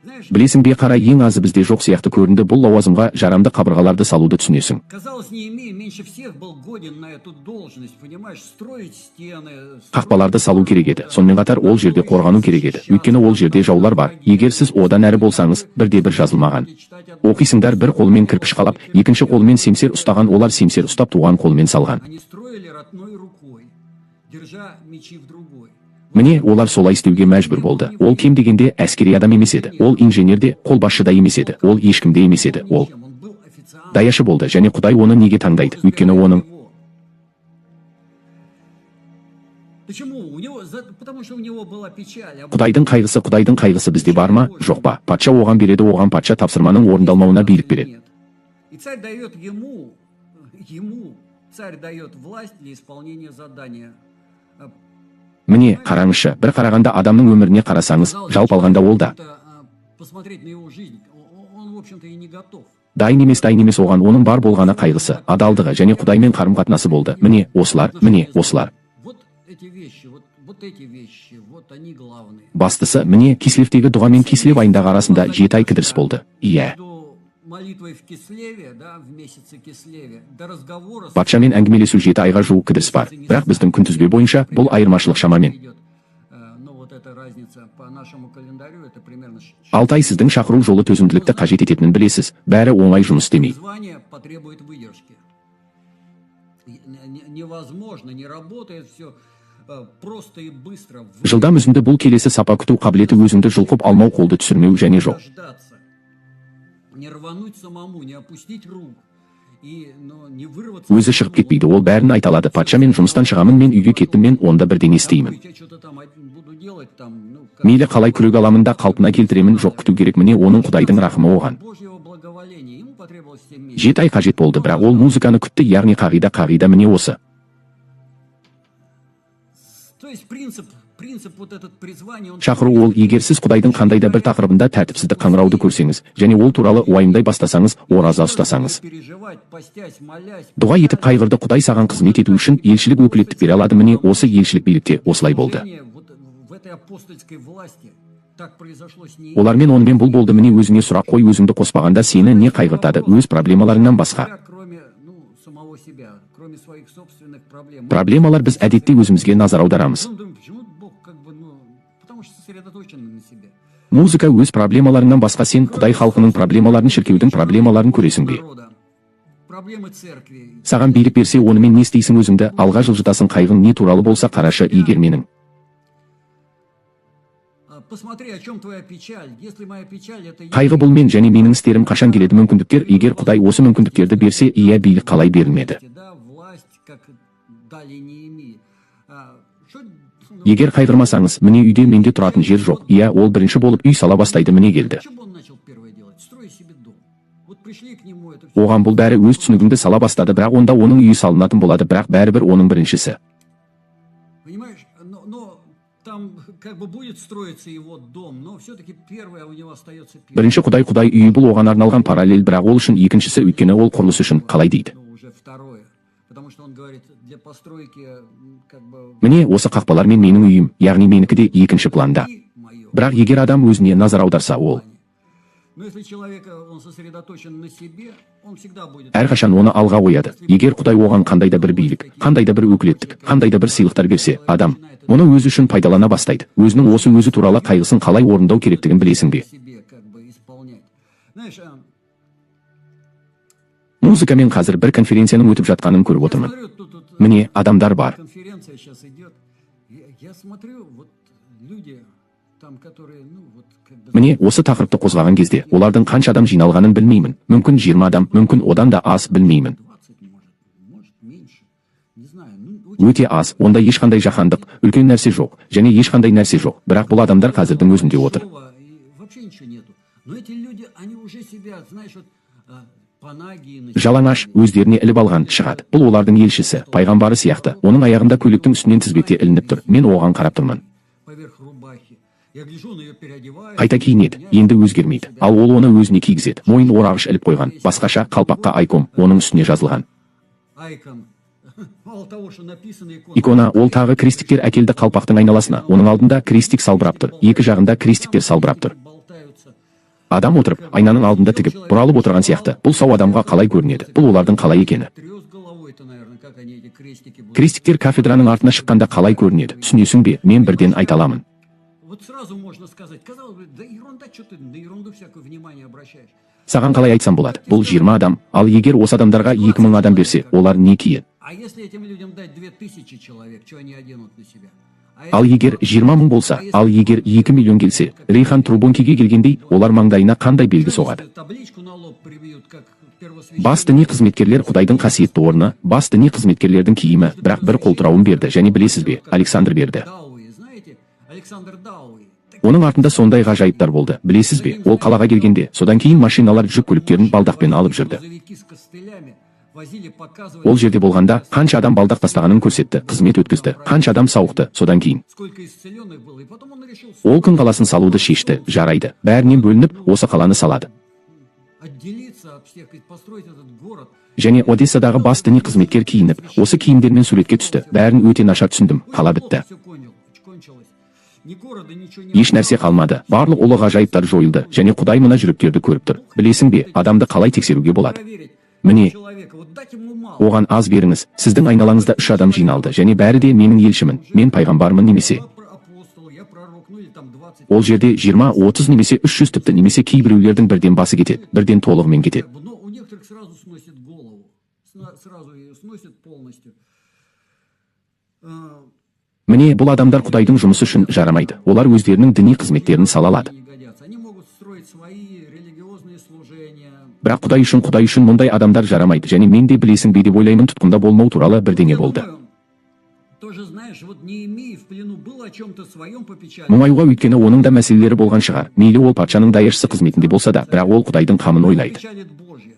[SPEAKER 4] Знаешь,
[SPEAKER 1] Білесің бе, қара, ең азы бізде жоқ сияқты көрінді, бұл лауазымға жарамды қабырғаларды салуды түсінесің.
[SPEAKER 4] казалось, Неемия меньше всех был годен на эту должность, понимаешь, строить стены.
[SPEAKER 1] Қақпаларды салу керек еді. Сонымен қатар ол жерде қорғану керек еді. Өйткені ол жерде жаулар бар. Егер сіз одан әрі болсаңыз, бірде-бір жазылмаған. Оқисыңдар, бір қолымен кірпіш қалап, екінші қолымен семсер ұстаған, олар семсер ұстап туған қолмен салған.
[SPEAKER 4] Они строили родной рукой, держа мечи в другой.
[SPEAKER 1] Міне, олар солай істеуге мәжбүр болды. Ол кем дегенде әскери адам емес еді. Ол инженер де, қолбасшы да емес еді. Ол ешкім де емес еді. Ол
[SPEAKER 4] Он был официантом.
[SPEAKER 1] даяшы болды, және Құдай оны неге таңдайды? Өйткені оның
[SPEAKER 4] Почему? Потому что у него была печаль.
[SPEAKER 1] Құдайдың қайғысы бізде бар ма? Жоқ па? Патша оған береді, оған патша тапсырманың орындалмауына билік береді.
[SPEAKER 4] Нет. И царь дает ему, царь дает власть для исполнения задания.
[SPEAKER 1] Міне, қараңызшы, бір қарағанда адамның өміріне қарасаңыз, жалпы алғанда ол да
[SPEAKER 4] Посмотреть на его жизнь, он в общем-то и не готов.
[SPEAKER 1] дайын емес оған, оның бар болғаны қайғысы, адалдығы және Құдаймен қарым-қатынасы болды. Міне, осылар.
[SPEAKER 4] Вот эти вещи, вот они главные.
[SPEAKER 1] Бастысы, міне, Кислевтегі дұға мен Кислев айындағы арасында 7 ай кідіріс болды. Иә.
[SPEAKER 4] Между молитвой в Кислеве, да, в месяце Кислеве, до разговора с
[SPEAKER 1] Патшамен әңгімелесу 7 айға жуық кідіріс бар. Бірақ біздің күнтізбе бойынша бұл айырмашылық шамамен.
[SPEAKER 4] идет. Ну вот эта разница по нашему календарю, это примерно
[SPEAKER 1] 6 ай сіздің шақыру жолы төзімділікті қажет ететінін білесіз. Бәрі оңай жұмыс істемейді.
[SPEAKER 4] Призвание потребует выдержки. Невозможно, не работает все просто и быстро.
[SPEAKER 1] Жылдам үзінді бұл келесі сапа күту қабілеті өзіңді жұлқып алмау, қолды түсірмеу және жоқ.
[SPEAKER 4] Дождаться. Не рвануть самому, не опустить рук. И, не вырваться.
[SPEAKER 1] Өзі шығып кетпейді, ол бәрін айта алады. Патша, мен жұмыстан шығамын, мен үйге кеттім, мен онда бірдеңе істеймін.
[SPEAKER 4] Я что-то там буду делать, там,
[SPEAKER 1] Мейлі қалай күрек аламын да қалпына келтіремін, жоқ, күту керек. Міне, оның Құдайдың рахымы оған.
[SPEAKER 4] Божьего благоволения. Ему потребовалось 7 месяцев.
[SPEAKER 1] 7 ай қажет болды, бірақ ол музыканы күтті, яғни қағида міне осы.
[SPEAKER 4] То есть принцип вот этот призвание, он
[SPEAKER 1] Шақыру ол, егер сіз Құдайдың қандай да бір тақырыбында тәртіпсіздік қаңырауды көрсеңіз, және ол туралы уайымдай бастасаңыз, ораза ұстасаңыз,
[SPEAKER 4] переживать, постясь, молясь.
[SPEAKER 1] дұға етіп қайғырды, Құдай саған қызмет ету үшін елшілік өкілеттік бере алады. Міне осы елшілік билікте осылай болды.
[SPEAKER 4] Вот в этой апостольской власти так произошло с ней.
[SPEAKER 1] Олармен онымен бұл болды. Міне өзіңе сұрақ қой, өзіңді қоспағанда сені не қайғыртады? Өз проблемаларыңнан басқа.
[SPEAKER 4] Кроме самого себя, кроме своих собственных проблем.
[SPEAKER 1] Проблемалар біз әдетте өзімізге назар аударамыз.
[SPEAKER 4] Потом думаем, почему Бог потому что сосредоточен на себе.
[SPEAKER 1] Музыка өз проблемаларынан басқа, сен Құдай халқының проблемаларын, шіркеудің проблемаларын көресің бе?
[SPEAKER 4] Проблемы церкви.
[SPEAKER 1] Саған билік берсе, онымен не істейсің? Өзіңді алға жылжытасың. Қайғың не туралы болса қарашы, егер менің
[SPEAKER 4] Посмотри, о чем твоя печаль. Если моя печаль, это
[SPEAKER 1] қайғы бұл мен және менің істерім қашан келеді? Мүмкіндіктер, егер Құдай осы мүмкіндіктерді берсе, иә, билік қалай берілмеді?
[SPEAKER 4] Да, власть, как дали Неемии.
[SPEAKER 1] Егер қайғырмасаңыз, міне үйде менде тұратын жер жоқ. Иә, ол бірінші болып үй сала бастайды. Міне келді.
[SPEAKER 4] Что бы он начал первое делать? Строй себе дом. Вот пришли к нему это всё.
[SPEAKER 1] Оған бұл бәрі өз түсінігіңді сала бастады, бірақ онда оның үйі салынатын болады, бірақ бәрібір оның біріншісі.
[SPEAKER 4] Понимаешь? Но там как бы будет строиться его дом, но все-таки первое у него остается первое.
[SPEAKER 1] Бірінші Құдай үйі, бұл оған арналған параллель, бірақ ол үшін екіншісі, өйткені ол құрылыс үшін қалай дейді.
[SPEAKER 4] Уже второе. Потому что он говорит, для постройки как бы
[SPEAKER 1] Міне осы қақпалар мен менің үйім, яғни менікі де екінші планда.
[SPEAKER 4] моё.
[SPEAKER 1] Бірақ егер адам өзіне назар аударса, ол
[SPEAKER 4] Но если человек, он сосредоточен на себе, он всегда будет...
[SPEAKER 1] әрқашан оны алға қояды. Егер Құдай оған қандай да бір билік, қандай да бір өкілеттік, қандай да бір сыйлықтар берсе, адам оны өзі үшін пайдалана бастайды. Өзінің осы өзі туралы қайғысын қалай орындау керектігін білесің бе?
[SPEAKER 4] себе как бы исполнять. Знаешь,
[SPEAKER 1] Музыкамен қазір бір конференцияның өтіп жатқанын көріп отырмын.
[SPEAKER 4] смотрю, тут
[SPEAKER 1] Міне, адамдар бар.
[SPEAKER 4] конференция сейчас идет. Я смотрю, вот люди там, которые, ну, вот как бы...
[SPEAKER 1] Міне, осы тақырыпты қозғаған кезде, олардың қанша адам жиналғанын білмеймін. Мүмкін 20 адам, мүмкін одан да аз, білмеймін.
[SPEAKER 4] 20 может меньше. Не знаю, ну, очень
[SPEAKER 1] Өте аз, онда ешқандай жаһандық, үлкен нәрсе жоқ, және ешқандай нәрсе жоқ. Бірақ бұл адамдар қазірдің өзінде отыр.
[SPEAKER 4] слова, и вообще ничего нету. Но эти люди, они уже себя, знаешь, вот панагии начинают
[SPEAKER 1] Жалаңаш өздеріне іліп алған шығады. Бұл олардың елшісі, пайғамбары сияқты. Оның аяғында көйлектің үстінен тізбекте ілініп тұр. Мен оған қарап тұрмын.
[SPEAKER 4] поверх рубахи. Я гляжу, он ее переодевает.
[SPEAKER 1] Қайта киінеді, енді өзгермейді. Ал ол оны өзіне кигізеді. Мойын орағыш іліп қойған. Басқаша қалпаққа айком, оның үстіне жазылған.
[SPEAKER 4] Айкон. Мало того, что написано
[SPEAKER 1] Икона, ол тағы крестиктер әкелді қалпақтың айналасына. Оның алдында крестик салбырап тұр. Екі жағында крестиктер салбырап тұр.
[SPEAKER 4] болтаются.
[SPEAKER 1] Адам отырып, айнаның алдында тігіп, бұралып отырған сияқты. Бұл сау адамға қалай көрінеді? Бұл олардың қалай екені?
[SPEAKER 4] Трёс головой-то, наверное, как они эти крестики будут.
[SPEAKER 1] Крестиктер кафедраның артына шыққанда қалай көрінеді? Түсінесің бе? Мен бірден айта аламын.
[SPEAKER 4] Вот сразу можно сказать, казалось бы, да ерунда, что ты на ерунду всякое внимание обращаешь.
[SPEAKER 1] Саған қалай айтсам болады? Бұл 20 адам, ал егер осы адамдарға 2000 адам берсе, олар не киеді?
[SPEAKER 4] А если этим людям дать 2000 человек, что они оденут на себя?
[SPEAKER 1] Ал егер 20 мың болса, ал егер 2 миллион келсе, Рейхан Трубонкиге келгендей, олар маңдайына қандай белгі соғады?
[SPEAKER 4] Табличку на лоб прибьют, как
[SPEAKER 1] Бас діни қызметкерлер Құдайдың қасиетті орны, бас діни қызметкерлердің киімі, бірақ бір қолтырауын берді, және білесіз бе, Александр берді.
[SPEAKER 4] Дауи, знаете, Александр Дауи.
[SPEAKER 1] Оның артында сондай ғажайыптар болды, білесіз бе, ол қалаға келгенде, содан кейін машиналар жүк көліктерін балдақпен алып жүрді.
[SPEAKER 4] Грузовики с костылями возили, показывали,
[SPEAKER 1] Ол жерде болғанда, қанша адам балдақ тастағанын көрсетті, қызмет өткізді, қанша адам сауықты, содан кейін.
[SPEAKER 4] сколько исцеленных было, и потом он решил
[SPEAKER 1] Ол күн қаласын салуды шешті, жарайды, бәрінен бөлініп, осы қаланы салады.
[SPEAKER 4] отделиться от всех и построить этот город.
[SPEAKER 1] Және Одессадағы бас діни қызметкер киініп, осы киімдермен суретке түсті, бәрін өте нашар түсіндім, қала бітті.
[SPEAKER 4] Все кончилось. Ни города, ничего не
[SPEAKER 1] Еш нәрсе қалмады, барлық ұлы ғажайыптар жойылды, және Құдай мына жүректерді көріп тұр. Білесің бе, адамды қалай тексеруге болады?
[SPEAKER 4] проверить
[SPEAKER 1] Міне,
[SPEAKER 4] человека. Вот дать ему мало.
[SPEAKER 1] оған аз беріңіз, сіздің айналаңызда 3 адам жиналды, және бәрі де менің елшімін, мен пайғамбармын немесе.
[SPEAKER 4] Я апостол, я пророк, ну или там 20.
[SPEAKER 1] Ол жерде 20, 30 немесе 300 тіпті немесе кейбіреулердің бірден басы кетеді, бірден толығымен кетеді.
[SPEAKER 4] Но у некоторых сразу сносит голову. Сразу ее сносит полностью.
[SPEAKER 1] Міне, бұл адамдар Құдайдың жұмысы үшін жарамайды. Олар өздерінің діни қызметтерін сала алады.
[SPEAKER 4] Не годятся. Они могут строить свои религиозные служения.
[SPEAKER 1] Бірақ Құдай үшін мұндай адамдар жарамайды, және мен де білесің бе деп ойлаймын, тұтқында болмау туралы бірдеңе болды.
[SPEAKER 4] Думаю, тоже знаешь, вот Неемия в плену был о чем-то своем попечали.
[SPEAKER 1] Мұңаюға өйткені оның да мәселелері болған шығар. Мейлі ол патшаның даяшысы қызметінде болса да, бірақ ол Құдайдың қамын ойлайды.
[SPEAKER 4] Печалит Божье.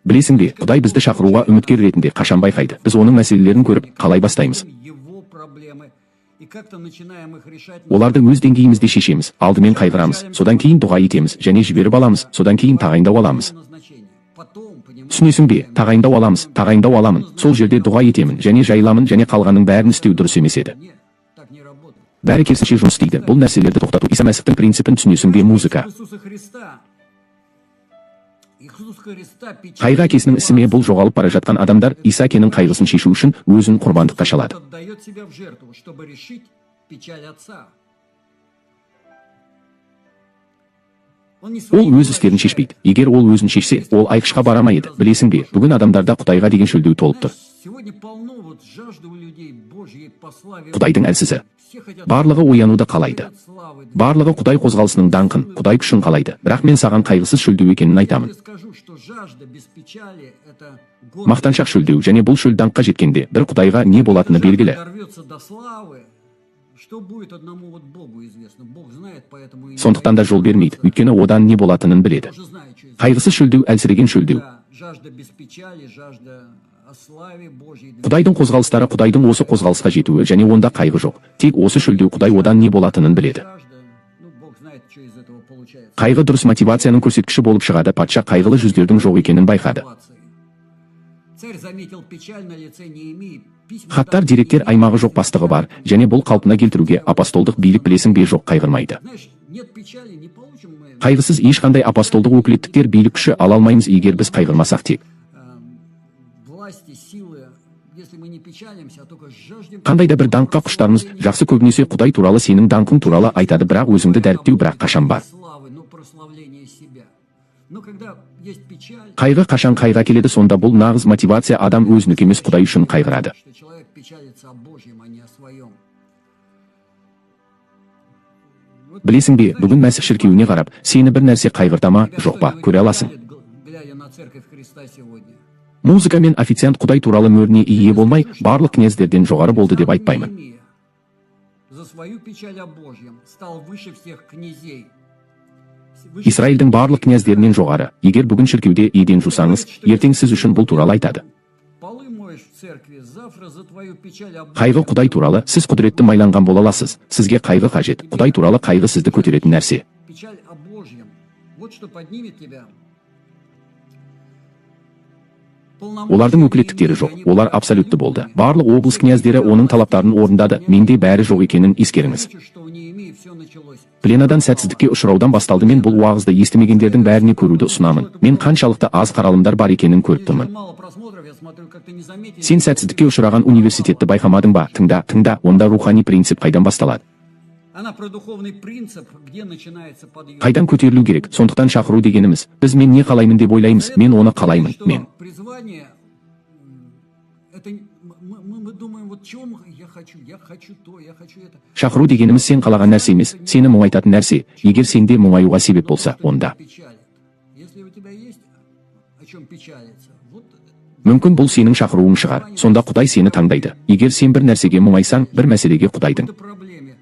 [SPEAKER 1] Білесің бе, Құдай бізді шақыруға үміткер ретінде қашан байқайды. Біз оның мәселелерін көріп, қалай бастаймыз.
[SPEAKER 4] Его проблемы. И как-то начинаем их решать.
[SPEAKER 1] Оларды өз деңгейімізде шешеміз, алдымен қайғырамыз, содан кейін дұға етеміз, және жіберіп аламыз, содан кейін тағайындау аламыз.
[SPEAKER 4] Назначение. Потом, понимаешь,
[SPEAKER 1] Түсінесің бе, тағайындау аламын, сол жерде дұға етемін, және жайыламын, және қалғанның бәрін істеу дұрыс емес еді.
[SPEAKER 4] нет, так не работает.
[SPEAKER 1] Бәрі керісінше жұмыс істейді. Бұл нәрселерді тоқтату Иса Мәсіхтің принципін түсінесің бе, музыка.
[SPEAKER 4] Иисуса Христа. Иисус Христа печаль.
[SPEAKER 1] Қайғы әкесінің ісіме бұл жоғалып бара жатқан адамдар Иса әкенің қайғысын шешу үшін өзін құрбандыққа шалады.
[SPEAKER 4] Отдает себя в жертву, чтобы решить печаль отца. Он не
[SPEAKER 1] Ол
[SPEAKER 4] своим
[SPEAKER 1] өз істерін шешпейді. Егер ол өзін шешсе, ол айқышқа барама еді. Білесің бе, бүгін адамдарда Құдайға деген шөлдеу толып тұр.
[SPEAKER 4] Сегодня полно вот жажды у людей Божьей по славе.
[SPEAKER 1] Құдайдың әлсізі.
[SPEAKER 4] Все хотят
[SPEAKER 1] Барлығы оянуды қалайды.
[SPEAKER 4] славы.
[SPEAKER 1] Барлығы Құдай қозғалысының даңқын, Құдай күшін қалайды. Бірақ мен саған қайғысыз шөлдеу екенін айтамын.
[SPEAKER 4] Я скажу, что жажда без печали это год.
[SPEAKER 1] Мақтаншақ шөлдеу, және бұл шөл даңққа жеткенде бір Құдайға не болатыны белгілі.
[SPEAKER 4] Дорвется до славы. Что будет одному вот Богу известно. Бог знает, поэтому и
[SPEAKER 1] Сондықтан да жол бермейді, өйткені одан не болатынын біледі.
[SPEAKER 4] уже знает, что
[SPEAKER 1] Қайғысыз шөлдеу, әлсіреген шөлдеу.
[SPEAKER 4] Да, жажда без печали, жажда о славе Божьей.
[SPEAKER 1] Құдайдың қозғалыстары Құдайдың осы қозғалысқа жетуі, және онда қайғы жоқ. Тек осы шөлдеу Құдай одан не болатынын біледі.
[SPEAKER 4] Жажда, ну Бог знает, что из этого получается.
[SPEAKER 1] Қайғы дұрыс мотивацияның көрсеткіші болып шығады. Патша қайғылы жүздердің жоқ екенін байқады.
[SPEAKER 4] Царь заметил печаль на лице Неемии. Письма
[SPEAKER 1] Хаттар деректер аймағы жоқ бастығы бар, және бұл қалпына келтіруге апостолдық билік білесің бе жоқ қайғырмайды.
[SPEAKER 4] Знаешь, нет печали, не получим мы
[SPEAKER 1] Қайғысыз ешқандай апостолдық өкілеттіктер билік күші ала алмаймыз егер біз қайғырмасақ тек.
[SPEAKER 4] власти, силы, если мы не печалимся, а только жаждем...
[SPEAKER 1] Қандай да бір даңққа құштармыз, жақсы көбінесе Құдай туралы сенің даңқың туралы айтады, бірақ өзіңді дәріптеу бірақ қашан бар.
[SPEAKER 4] Славы, но прославление себя. Но когда есть печаль...
[SPEAKER 1] Қайғы қашан қайға келеді, сонда бұл нағыз мотивация, адам өзінікі емес Құдай үшін қайғырады.
[SPEAKER 4] Что человек печалится о Божьем, а не о своем.
[SPEAKER 1] Білесің бе, бүгін Мәсіх шіркеуіне қарап, сені бір нәрсе қайғырта ма, жоқ па, көре аласың.
[SPEAKER 4] Глядя на церковь Христа сегодня.
[SPEAKER 1] Музыка мен официант Құдай туралы мөріне ие болмай, барлық князьдерден жоғары болды деп айтпаймын.
[SPEAKER 4] За свою печаль о Божьем стал выше всех князей.
[SPEAKER 1] Исраильдің барлық князьдерінен жоғары. Егер бүгін шіркеуде еден жусаңыз, ертең сіз үшін бұл туралы айтады.
[SPEAKER 4] Полы моешь в церкви, завтра за твою печаль о
[SPEAKER 1] Қайғы
[SPEAKER 4] Божьем.
[SPEAKER 1] Құдай туралы, сіз құдіретті майланған бола аласыз. Сізге қайғы қажет. Құдай туралы қайғы сізді көтеретін нәрсе.
[SPEAKER 4] Печаль о Божьем. Вот что поднимет тебя.
[SPEAKER 1] Олардың өкілеттіктері жоқ, олар абсолютті болды. Барлық облыс князьдері оның талаптарын орындады, менде бәрі жоқ екенін ескеріңіз. Пленадан сәтсіздікке ұшыраудан басталды, мен бұл уағызды естімегендердің бәріне көруді ұсынамын. Мен қаншалықты аз қаралымдар бар екенін көріп тұрмын. Сен сәтсіздікке ұшыраған университетті байқамадың ба? Тыңда, онда рухани принцип қайдан басталады?
[SPEAKER 4] Она про духовный принцип, где начинается подъем.
[SPEAKER 1] Қайдан көтерілу керек? Сондықтан шақыру дегеніміз, біз мен не қалаймын деп ойлаймыз, мен оны қалаймын, мен.
[SPEAKER 4] Призвание, это мы думаем, вот чем я хочу то, я хочу это.
[SPEAKER 1] Шақыру дегеніміз сен қалаған нәрсе емес, сені мұңайтатын нәрсе. Егер сенде мұңаюға себеп болса, онда.
[SPEAKER 4] Если у тебя есть о чем печалиться, вот
[SPEAKER 1] Мүмкін бұл сенің шақыруың шығар. Сонда Құдай сені таңдайды. Егер сен бір нәрсеге мұңайсаң, бір мәселеге Құдайдың
[SPEAKER 4] проблеме,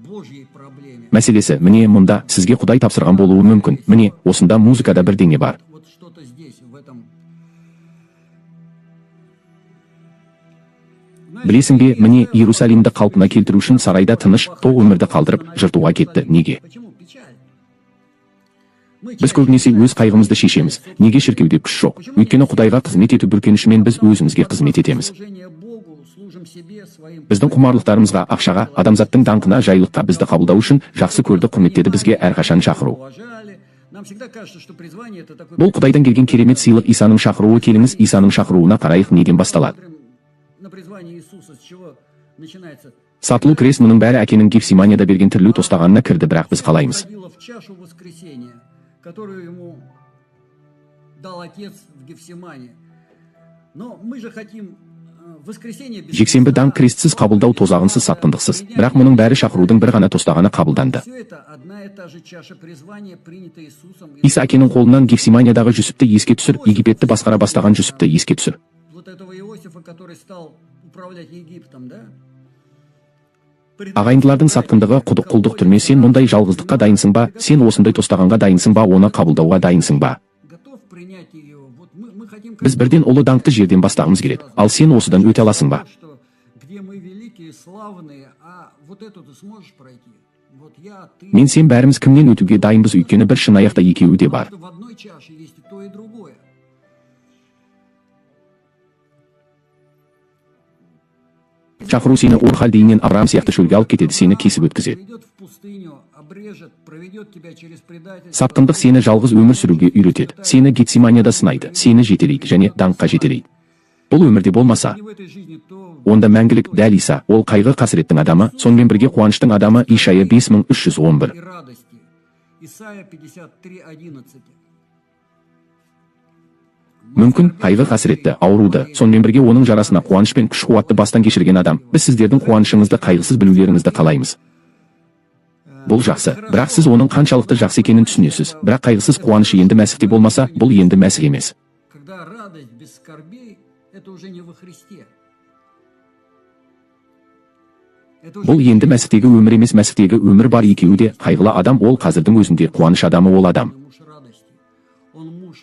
[SPEAKER 4] Божьей проблеме.
[SPEAKER 1] мәселесі, міне мұнда сізге Құдай тапсырған болуы мүмкін. Міне, осында музыкада бірдеңе бар.
[SPEAKER 4] Вот что-то здесь, в этом.
[SPEAKER 1] Білесің бе, міне Иерусалимді қалпына келтіру үшін сарайда тыныш, тоқ өмірді қалдырып, жыртуға кетті. Неге?
[SPEAKER 4] Почему печаль?
[SPEAKER 1] Біз көбінесе өз қайғымызды шешеміз. Неге шіркеуде күш жоқ? Өйткені Құдайға қызмет ету бүркенішімен біз өзімізге қызмет етеміз.
[SPEAKER 4] Служение Богу, служим себе, своим.
[SPEAKER 1] Біздің құмарлықтарымызға, ақшаға, адамзаттың даңқына, жайлыққа бізді қабылдау үшін жақсы көрді, құрметтеді, бізге әрқашан шақыру.
[SPEAKER 4] Уважали. Нам всегда кажется, что призвание это такой...
[SPEAKER 1] Бұл Құдайдан келген керемет сыйлық, Исаның шақыруы. Келіңіз, Исаның шақыруына қарайық, неден басталады.
[SPEAKER 4] На призвание Иисуса с чего начинается?
[SPEAKER 1] Сатылу крест, мұның бәрі әкенің Гефсиманияда берген тірлеу тостағанына кірді, бірақ біз қалаймыз.
[SPEAKER 4] Входило в чашу воскресения, которую ему дал Отец в Гефсимане. Но мы же хотим воскресенье без
[SPEAKER 1] Жексенбі
[SPEAKER 4] креста.
[SPEAKER 1] даңқ крестсіз қабылдау, тозағынсыз, сатқындықсыз. Бірақ мұның бәрі шақырудың бір ғана тостағаны қабылданды.
[SPEAKER 4] Все это одна и та же чаша призвания, принята Иисусом.
[SPEAKER 1] Иса әкенің қолынан Гефсиманиядағы Жүсіпті еске түсір, Египетті басқара бастаған Жүсіпті еске түсір.
[SPEAKER 4] Вот этого Иосифа, который стал управлять Египтом, да?
[SPEAKER 1] Ағайындылардың сатқындығы, құлдық түрме. Сен мұндай жалғыздыққа дайынсың ба? Сен осындай тостағанға дайынсың ба? Оны қабылдауға дайынсың ба?
[SPEAKER 4] Готов принять ее. Вот мы хотим...
[SPEAKER 1] Біз бірден ұлы даңқты жерден бастағымыз келеді. Ал сен осыдан өте аласың ба?
[SPEAKER 4] Что, где мы великие, славные, а вот эту ты сможешь пройти? Вот я, ты...
[SPEAKER 1] Мен сен бәріміз кімнен өтуге дайынбыз, өйткені бір шын аяқта екеуі де бар.
[SPEAKER 4] В одной чаше есть и то, и другое.
[SPEAKER 1] Шақыру сені Ор халдейінен Авраам сияқты шөлге алып кетеді, сені кесіп өткізеді.
[SPEAKER 4] Приведет в пустыню, обрежет, проведет тебя через предательство.
[SPEAKER 1] Сатқындық сені жалғыз өмір сүруге үйретеді. Сені Гефсиманияда сынайды, сені жетелейді және даңққа жетелейді. Бұл өмірде болмаса,
[SPEAKER 4] Не в этой жизни, то...
[SPEAKER 1] онда мәңгілік. Дәл Иса, ол қайғы қасіреттің адамы, сонымен бірге қуаныштың адамы. Ишая 5311.
[SPEAKER 4] И радости. Исайя 53:11.
[SPEAKER 1] Мүмкін қайғы қасіретті, ауруды, сонымен бірге оның жарасына қуаныш пен күш қуатты бастан кешірген адам. Біз сіздердің қуанышыңызды, қайғысыз білулеріңізді қалаймыз. Бұл жақсы, бірақ сіз оның қаншалықты жақсы екенін түсінесіз. Бірақ қайғысыз қуанышы енді Мәсіхте болмаса, бұл енді Мәсіх емес.
[SPEAKER 4] Когда радость без скорбей, это уже не во Христе. Это уже
[SPEAKER 1] Бұл енді Мәсіхтегі өмір емес, Мәсіхтегі өмір бар. Екеуі де қайғылы адам, ол қазірдің өзінде қуаныш адамы, ол адам.
[SPEAKER 4] муж радости. Он муж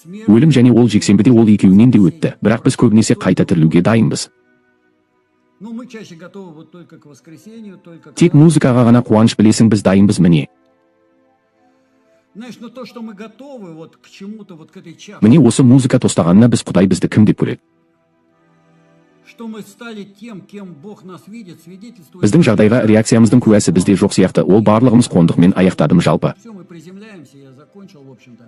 [SPEAKER 4] смерти.
[SPEAKER 1] Өлім және ол жексенбіде ол екеуінен де өтті. Бірақ біз көбінесе қайта тірілуге дайынбыз.
[SPEAKER 4] Но мы чаще готовы вот только к воскресению, только к...
[SPEAKER 1] Тек музыкаға ғана қуаныш, білесің, біз дайынбыз, міне.
[SPEAKER 4] Знаешь, но то, что мы готовы вот к чему-то, вот к этой чаше,
[SPEAKER 1] Міне осы музыка тостағанына біз Құдай бізді кім деп көреді?
[SPEAKER 4] что мы стали тем, кем Бог нас видит, свидетельствует...
[SPEAKER 1] Біздің жағдайға реакциямыздың куәсі бізде жоқ сияқты, ол барлығымыз қондық, мен аяқтадым жалпы.
[SPEAKER 4] Все, мы приземляемся, я закончил, в общем-то.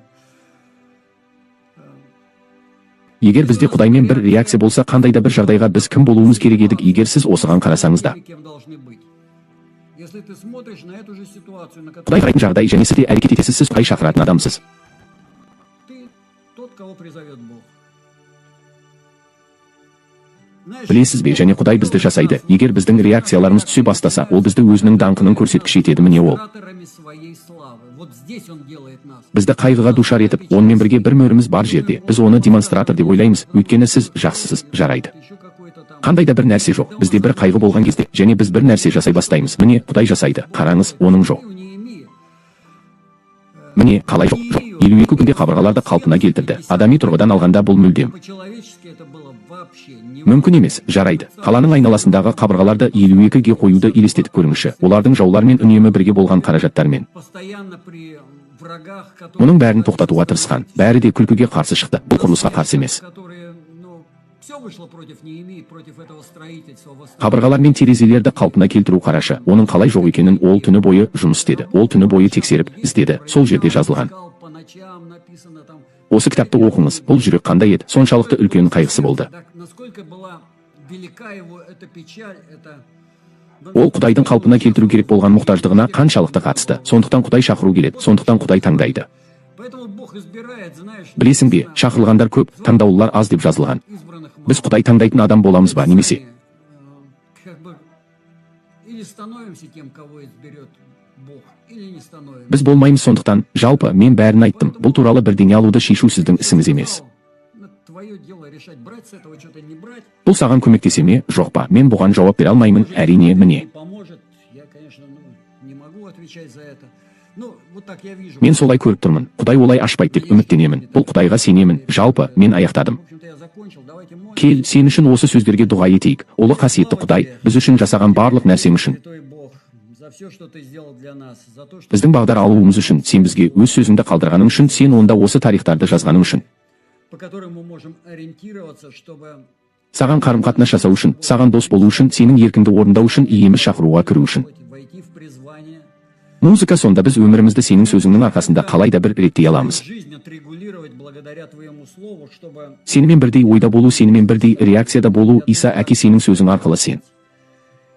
[SPEAKER 1] Егер бізде Құдаймен бір реакция болса, қандай да бір жағдайға біз кім болуымыз керек едік, егер сіз осыған қарасаңыз да.
[SPEAKER 4] Кем должны быть. Если ты смотришь на эту же ситуацию, на
[SPEAKER 1] Құдай
[SPEAKER 4] которую
[SPEAKER 1] қарайтын жағдай және сіз де әрекет етесіз, сіз Құдай шақыратын адамсыз.
[SPEAKER 4] ты тот, кого призовет Бог. Знаешь,
[SPEAKER 1] Білесіз бе, және Құдай бізді жасайды. Егер біздің реакцияларымыз түсе бастаса, ол бізді өзінің даңқының көрсеткіші етеді, міне ол.
[SPEAKER 4] операторами своей славы. Вот здесь он делает нас.
[SPEAKER 1] Бізді қайғыға душар етіп, онымен бірге бір мөріміз бар жерде. Біз оны демонстратор деп ойлаймыз, өйткені сіз жақсысыз, жарайды.
[SPEAKER 4] Еще какой-то там...
[SPEAKER 1] Қандай да бір нәрсе жоқ. Бізде бір қайғы болған кезде, және біз бір нәрсе жасай бастаймыз. Міне, Құдай жасайды. Қараңыз, оның жоқ.
[SPEAKER 4] Неемия.
[SPEAKER 1] Міне, қалай жоқ. 52 күнде қабырғаларды қалпына келтірді. Адами тұрғыдан алғанда бұл мүлдем
[SPEAKER 4] По-человечески это было вообще не...
[SPEAKER 1] мүмкін емес, жарайды. Қаланың айналасындағы қабырғаларды 52-ге қоюды елестетіп көріңізші. Олардың жаулармен үнемі бірге болған қаражаттармен.
[SPEAKER 4] Постоянно при врагах, которые...
[SPEAKER 1] Мұның бәрін тоқтатуға тырысқан. Бәрі де күлкіге қарсы шықты. Бұл құрылысқа қарсы емес.
[SPEAKER 4] Которые, ну, все вышло против Неемии, против этого строительства.
[SPEAKER 1] Қабырғалар мен терезелерді қалпына келтіру қарашы. Оның қалай жоқ екенін ол түні бойы жұмыс істеді. Ол түні бойы тексеріп, іздеді. Сол жерде жазылған.
[SPEAKER 4] По ночам написано там...
[SPEAKER 1] Осы кітапты оқыңыз. Бұл жүрек қандай еді? Соншалықты үлкен қайғысы болды.
[SPEAKER 4] Так, насколько была велика его эта печаль, это...
[SPEAKER 1] Ол Құдайдың қалпына келтіру керек болған мұқтаждығына қаншалықты қатысты. Сондықтан Құдай шақыру келеді. Сондықтан Құдай таңдайды.
[SPEAKER 4] Поэтому Бог избирает, знаешь...
[SPEAKER 1] Білесің бе, шақырылғандар көп, таңдаулылар аз деп жазылған.
[SPEAKER 4] избранных
[SPEAKER 1] Біз Құдай таңдайтын адам боламыз ба, немесе?
[SPEAKER 4] как бы или становимся тем, кого изберет Бог, или не становимся.
[SPEAKER 1] Біз болмаймыз, сондықтан, жалпы, мен бәрін айттым. Бұл туралы бірдеңе алуды шешу сіздің ісіңіз емес.
[SPEAKER 4] Твое дело решать, брать с этого что-то, не брать.
[SPEAKER 1] Бұл саған көмектесе ме, жоқ па? Мен бұған жауап бере алмаймын, әрине, міне.
[SPEAKER 4] Не поможет, я, конечно, не могу отвечать за это. Ну, вот так я вижу.
[SPEAKER 1] Мен солай көріп тұрмын. Құдай олай ашпайды деп үміттенемін. Бұл Құдайға сенемін. Жалпы, мен аяқтадым.
[SPEAKER 4] В общем-то, я закончил. Давайте молимся.
[SPEAKER 1] Кел, сен үшін осы сөздерге дұға етейік. Ұлы қасиетті Құдай, біз үшін жасаған барлық нәрсең үшін,
[SPEAKER 4] Святой Бог, за все, что ты сделал для нас, за то, что
[SPEAKER 1] біздің бағдар алуымыз үшін, сен бізге өз сөзіңді қалдырғаның үшін, сен онда осы тарихтарды жазғаның үшін,
[SPEAKER 4] по которым мы можем ориентироваться, чтобы
[SPEAKER 1] саған қарым-қатынас жасау үшін, саған дос болу үшін, сенің еркіңді орындау үшін, иеміз шақыруға кіру үшін.
[SPEAKER 4] войти в призвание,
[SPEAKER 1] Музыка сонда біз өмірімізді сенің сөзіңнің арқасында қалай да бір реттей аламыз.
[SPEAKER 4] жизнь отрегулировать благодаря твоему слову, чтобы
[SPEAKER 1] Сенімен бірдей ойда болу, сенімен бірдей реакцияда болу, Иса әке сенің сөзің арқылы сен.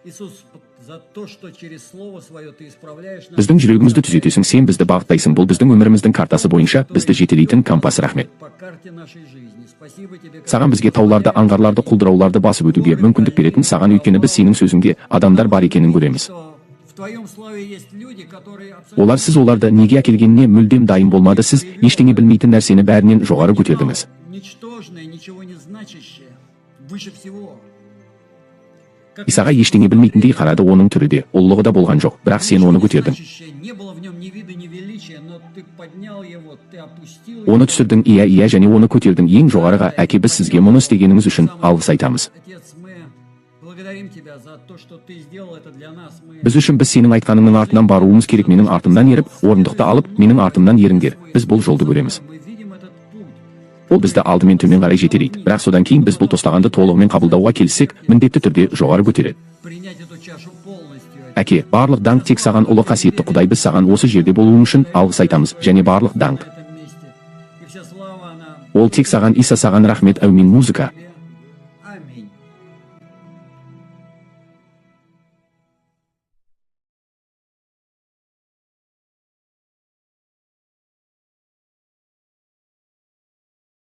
[SPEAKER 4] Иисус, за то, что через слово свое ты исправляешь нас,
[SPEAKER 1] Біздің жүрегімізді түзетесің, сен бізді бағыттайсың, бұл біздің өміріміздің картасы бойынша бізді жетелейтін компас, рахмет.
[SPEAKER 4] по карте нашей жизни. Спасибо тебе.
[SPEAKER 1] Саған бізге тауларды, аңғарларды, құлдырауларды басып өтуге мүмкіндік беретін, саған өйткені біз сенің сөзіңде адамдар бар екенін көреміз.
[SPEAKER 4] Что в твоем славе есть люди, которые
[SPEAKER 1] Олар сіз оларды неге әкелгеніне мүлдем дайын болмады, сіз ештеңе білмейтін нәрсені бәрінен жоғары көтердіңіз.
[SPEAKER 4] ничтожное, ничего не значащее, выше всего.
[SPEAKER 1] Исаға ештеңе білмейтіндей қарады, оның түрі де, ұлылығы да болған жоқ, бірақ сен оны көтердің.
[SPEAKER 4] Не было в нем ни вида, ни величия, но ты поднял его, ты опустил
[SPEAKER 1] Оны түсірдің, иә, және оны көтердің ең жоғарыға. Әке, біз сізге мұны істегеніңіз үшін алғыс айтамыз.
[SPEAKER 4] Отец, мы благодарим тебя за то, что ты сделал это для нас. Мы
[SPEAKER 1] Біз үшін біз сенің айтқаныңның артынан баруымыз керек. Менің артымнан еріп, орындықты алып, менің артымнан еріңдер. Біз бұл жолды көреміз.
[SPEAKER 4] мы видим этот путь.
[SPEAKER 1] Ол бізді алдымен төмен қарай жетелейді. Бірақ содан кейін біз бұл тостағанды толығымен қабылдауға келсек, міндетті түрде жоғары көтереді.
[SPEAKER 4] Принять эту чашу полностью.
[SPEAKER 1] Әке, барлық даңқ тек саған, ұлы қасиетті Құдай, біз саған осы жерде болуың үшін алғыс айтамыз, және барлық
[SPEAKER 4] На
[SPEAKER 1] даңқ.
[SPEAKER 4] этом месте. И вся слава, она
[SPEAKER 1] Ол тек саған, Иса, саған рахмет, әумин. Музыка.